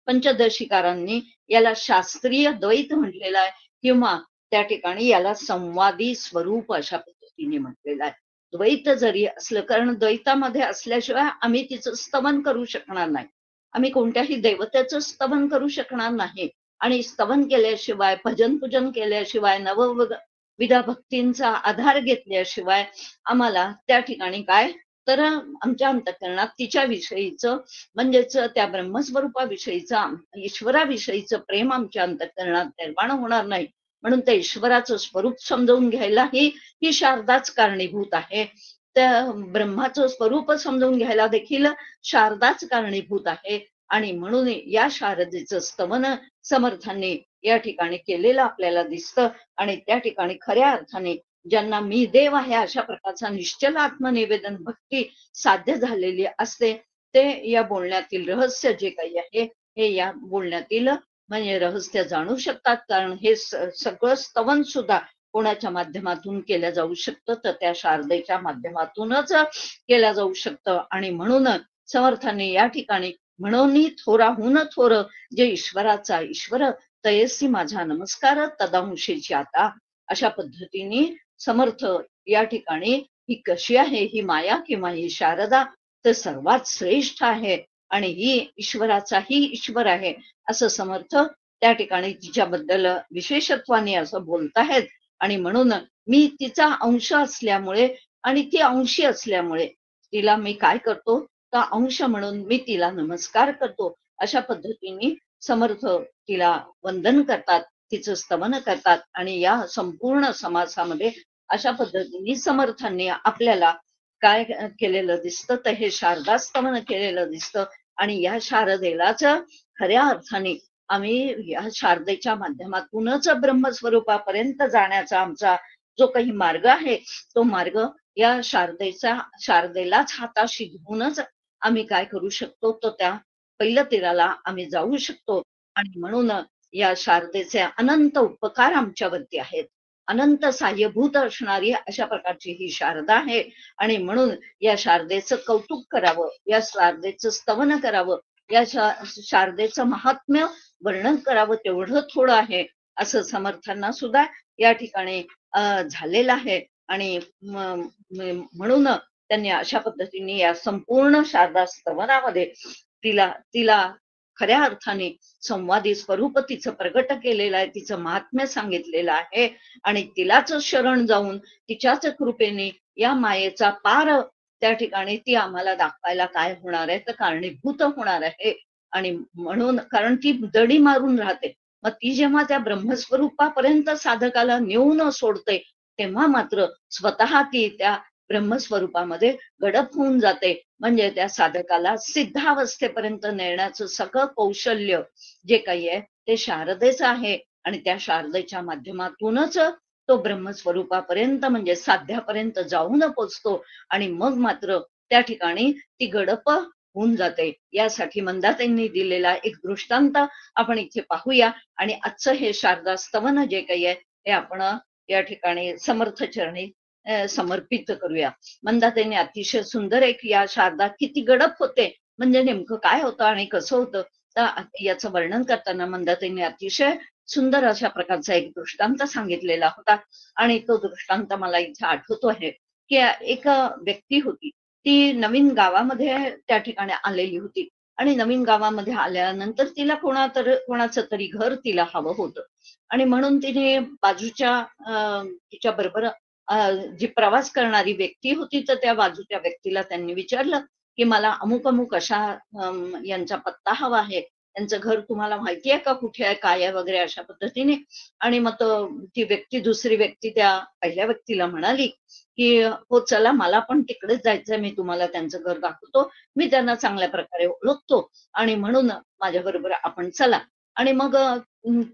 पंचदशिकारांनी याला शास्त्रीय द्वैत म्हटलेलं आहे. किंवा त्या ठिकाणी याला संवादी स्वरूप अशा पद्धतीने म्हटलेलं आहे. द्वैत जरी असलं, कारण द्वैतामध्ये असल्याशिवाय आम्ही तिचं स्तवन करू शकणार नाही. आम्ही कोणत्याही देवतेचं स्तवन करू शकणार नाही. आणि स्तवन केल्याशिवाय, भजन पूजन केल्याशिवाय, नवविध भक्तींचा आधार घेतल्याशिवाय आम्हाला त्या ठिकाणी काय तर आमच्या अंतःकरणात तिच्याविषयीचं म्हणजेच त्या ब्रह्मस्वरूपाविषयीचं, ईश्वराविषयीचं प्रेम आमच्या अंतःकरणात निर्माण होणार नाही. म्हणून त्या ईश्वराचं स्वरूप समजावून घ्यायलाही ही शारदाच कारणीभूत आहे. त्या ब्रह्माचं स्वरूप समजावून घ्यायला देखील शारदाच कारणीभूत आहे. आणि म्हणून या शारदेचं स्तवन समर्थांनी या ठिकाणी केलेलं आपल्याला दिसतं. आणि त्या ठिकाणी खऱ्या अर्थाने ज्यांना मी देव आहे अशा प्रकारचा निश्चल आत्मनिवेदन भक्ती साध्य झालेली असते, ते या बोलण्यातील रहस्य जे काही आहे हे या बोलण्यातील म्हणजे रहस्य जाणू शकतात. कारण हे सगळं स्तवन सुद्धा कोणाच्या माध्यमातून केलं जाऊ शकतं, तर त्या शारदेच्या माध्यमातूनच केलं जाऊ शकतं. आणि म्हणून समर्थांनी या ठिकाणी म्हणून थोराहून थोर जे ईश्वराचा ईश्वर तयसी माझा नमस्कार तदांशीची आता अशा पद्धतीने समर्थ या ठिकाणी ही कशी आहे ही माया किंवा ही शारदा तर सर्वात श्रेष्ठ आहे आणि ही ईश्वराचाही ईश्वर आहे असं समर्थ त्या ठिकाणी तिच्याबद्दल विशेषत्वाने असं बोलताहेत. आणि म्हणून मी तिचा अंश असल्यामुळे आणि ती अंशी असल्यामुळे तिला मी काय करतो तर अंश म्हणून मी तिला नमस्कार करतो अशा पद्धतीने समर्थ तिला वंदन करतात, तिचं स्तवन करतात. आणि या संपूर्ण समासामध्ये अशा पद्धतीने समर्थांनी आपल्याला काय केलेलं दिसतं तर हे शारदा स्तवन केलेलं दिसतं. आणि या शारदेलाच खऱ्या अर्थाने आम्ही या शारदेच्या माध्यमातूनच ब्रह्मस्वरूपापर्यंत जाण्याचा आमचा जो काही मार्ग आहे तो मार्ग या शारदेलाच हाताशी घेऊनच आम्ही काय करू शकतो तर त्या पहिल्या तीराला आम्ही जाऊ शकतो. आणि म्हणून या शारदेचे अनंत उपकार आमच्यावरती आहेत. अनंत साह्यभूत असणारी अशा प्रकारची ही शारदा आहे. आणि म्हणून या शारदेचं कौतुक करावं, या शारदेचं स्तवन करावं, या शारदेचं महात्म्य वर्णन करावं तेवढं थोडं आहे असं समर्थांना सुद्धा या ठिकाणी झालेलं आहे. आणि म्हणून त्यांनी अशा पद्धतीने या संपूर्ण शारदा स्तवनामध्ये तिला तिला खऱ्या अर्थाने संवादी स्वरूप तिचं प्रगट केलेलं आहे, तिचं महात्म्य सांगितलेलं आहे. आणि तिलाच शरण जाऊन तिच्याच कृपेने या मायेचा पार त्या ठिकाणी ती आम्हाला दाखवायला काय होणार आहे तर कारणीभूत होणार आहे. आणि म्हणून कारण ती दडी मारून राहते, मग ती जेव्हा त्या ब्रह्मस्वरूपापर्यंत साधकाला नेऊन सोडते तेव्हा मात्र स्वतः ती त्या ब्रह्मस्वरूपामध्ये गडप होऊन जाते. म्हणजे त्या साधकाला सिद्धावस्थेपर्यंत नेण्याचं सगळं कौशल्य जे काही आहे ते शारदेचं आहे. आणि त्या शारदेच्या माध्यमातूनच तो ब्रह्मस्वरूपापर्यंत म्हणजे साध्यापर्यंत जाऊन पोचतो. आणि मग मात्र त्या ठिकाणी ती गडप होऊन जाते. यासाठी मंदाताईंनी दिलेला एक दृष्टांत आपण इथे पाहूया. आणि आजचं हे शारदा स्तवन जे काही आहे ते आपण या ठिकाणी समर्थ चरणी समर्पित करूया. मंदाताईंनी अतिशय सुंदर एक या शारदा किती गडप होते म्हणजे नेमकं काय होतं आणि कसं होतं तर याचं वर्णन करताना मंदाताईंनी अतिशय सुंदर अशा प्रकारचा एक दृष्टांत सांगितलेला होता. आणि तो दृष्टांत मला इथे आठवतो आहे की एक व्यक्ती होती, ती नवीन गावामध्ये त्या ठिकाणी आलेली होती. आणि नवीन गावामध्ये आल्यानंतर तिला कोणाचं तरी घर तिला हवं होतं. आणि म्हणून तिने बाजूच्या तिच्या बरोबर जी प्रवास करणारी व्यक्ती होती तर त्या बाजूच्या व्यक्तीला त्यांनी विचारलं की मला अमुक अमुक अशा यांचा पत्ता हवा आहे, त्यांचं घर तुम्हाला माहिती आहे का कुठे आहे काय आहे वगैरे अशा पद्धतीने. आणि मग ती दुसरी व्यक्ती त्या पहिल्या व्यक्तीला म्हणाली की हो चला मला पण तिकडेच जायचंय, मी तुम्हाला त्यांचं घर दाखवतो, मी त्यांना चांगल्या प्रकारे ओळखतो आणि म्हणून माझ्या बरोबर आपण चला. आणि मग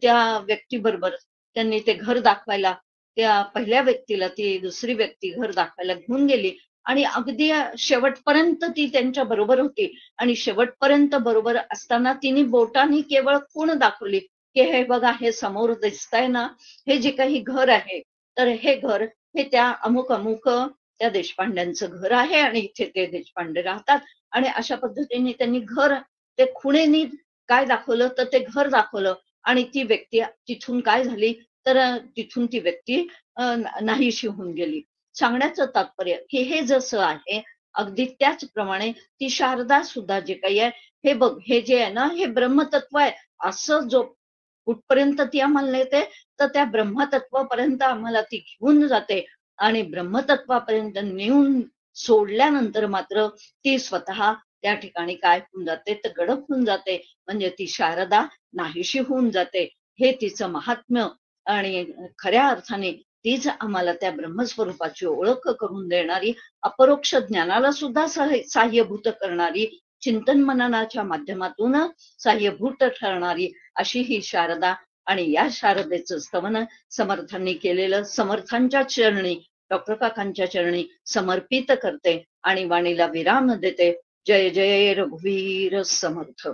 त्या व्यक्ती बरोबर त्यांनी ते घर दाखवायला त्या पहिल्या व्यक्तीला ती दुसरी व्यक्ती घर दाखवायला घेऊन गेली. आणि अगदी शेवटपर्यंत ती त्यांच्या बरोबर होती. आणि शेवटपर्यंत बरोबर असताना तिने बोटाने केवळ खूण दाखवली की हे बघा हे समोर दिसतंय ना, हे जे काही घर आहे तर हे घर हे त्या अमुक अमुक त्या देशपांड्यांचं घर आहे आणि इथे ते देशपांडे राहतात. आणि अशा पद्धतीने त्यांनी घर ते खुणेनी काय दाखवलं तर ते घर दाखवलं. आणि ती व्यक्ती तिथून काय झाली तर तिथून ती व्यक्ती नाहीशी होऊन गेली. सांगण्याचं तात्पर्य की हे जसं आहे अगदी त्याचप्रमाणे ती शारदा सुद्धा जे काही आहे, हे बघ हे जे आहे ना हे ब्रह्मतत्व आहे असं जो कुठपर्यंत ती आम्हाला नेते, तर त्या ब्रह्मतत्वापर्यंत आम्हाला ती घेऊन जाते आणि ब्रह्मतत्वापर्यंत नेऊन सोडल्यानंतर मात्र ती स्वतः त्या ठिकाणी काय होऊन जाते तर गडप होऊन जाते. म्हणजे ती शारदा नाहीशी होऊन जाते. हे तिचं महात्म्य आणि खऱ्या अर्थाने तीच आम्हाला त्या ब्रह्मस्वरूपाची ओळख करून देणारी, अपरोक्ष ज्ञानाला सुद्धा साह्यभूत करणारी, चिंतन मननाच्या माध्यमातून साह्यभूत ठरणारी अशी ही शारदा. आणि या शारदेचं स्तवन समर्थांनी केलेलं समर्थांच्या चरणी, डॉक्टर काकांच्या चरणी समर्पित करते आणि वाणीला विराम देते. जय जय रघुवीर समर्थ.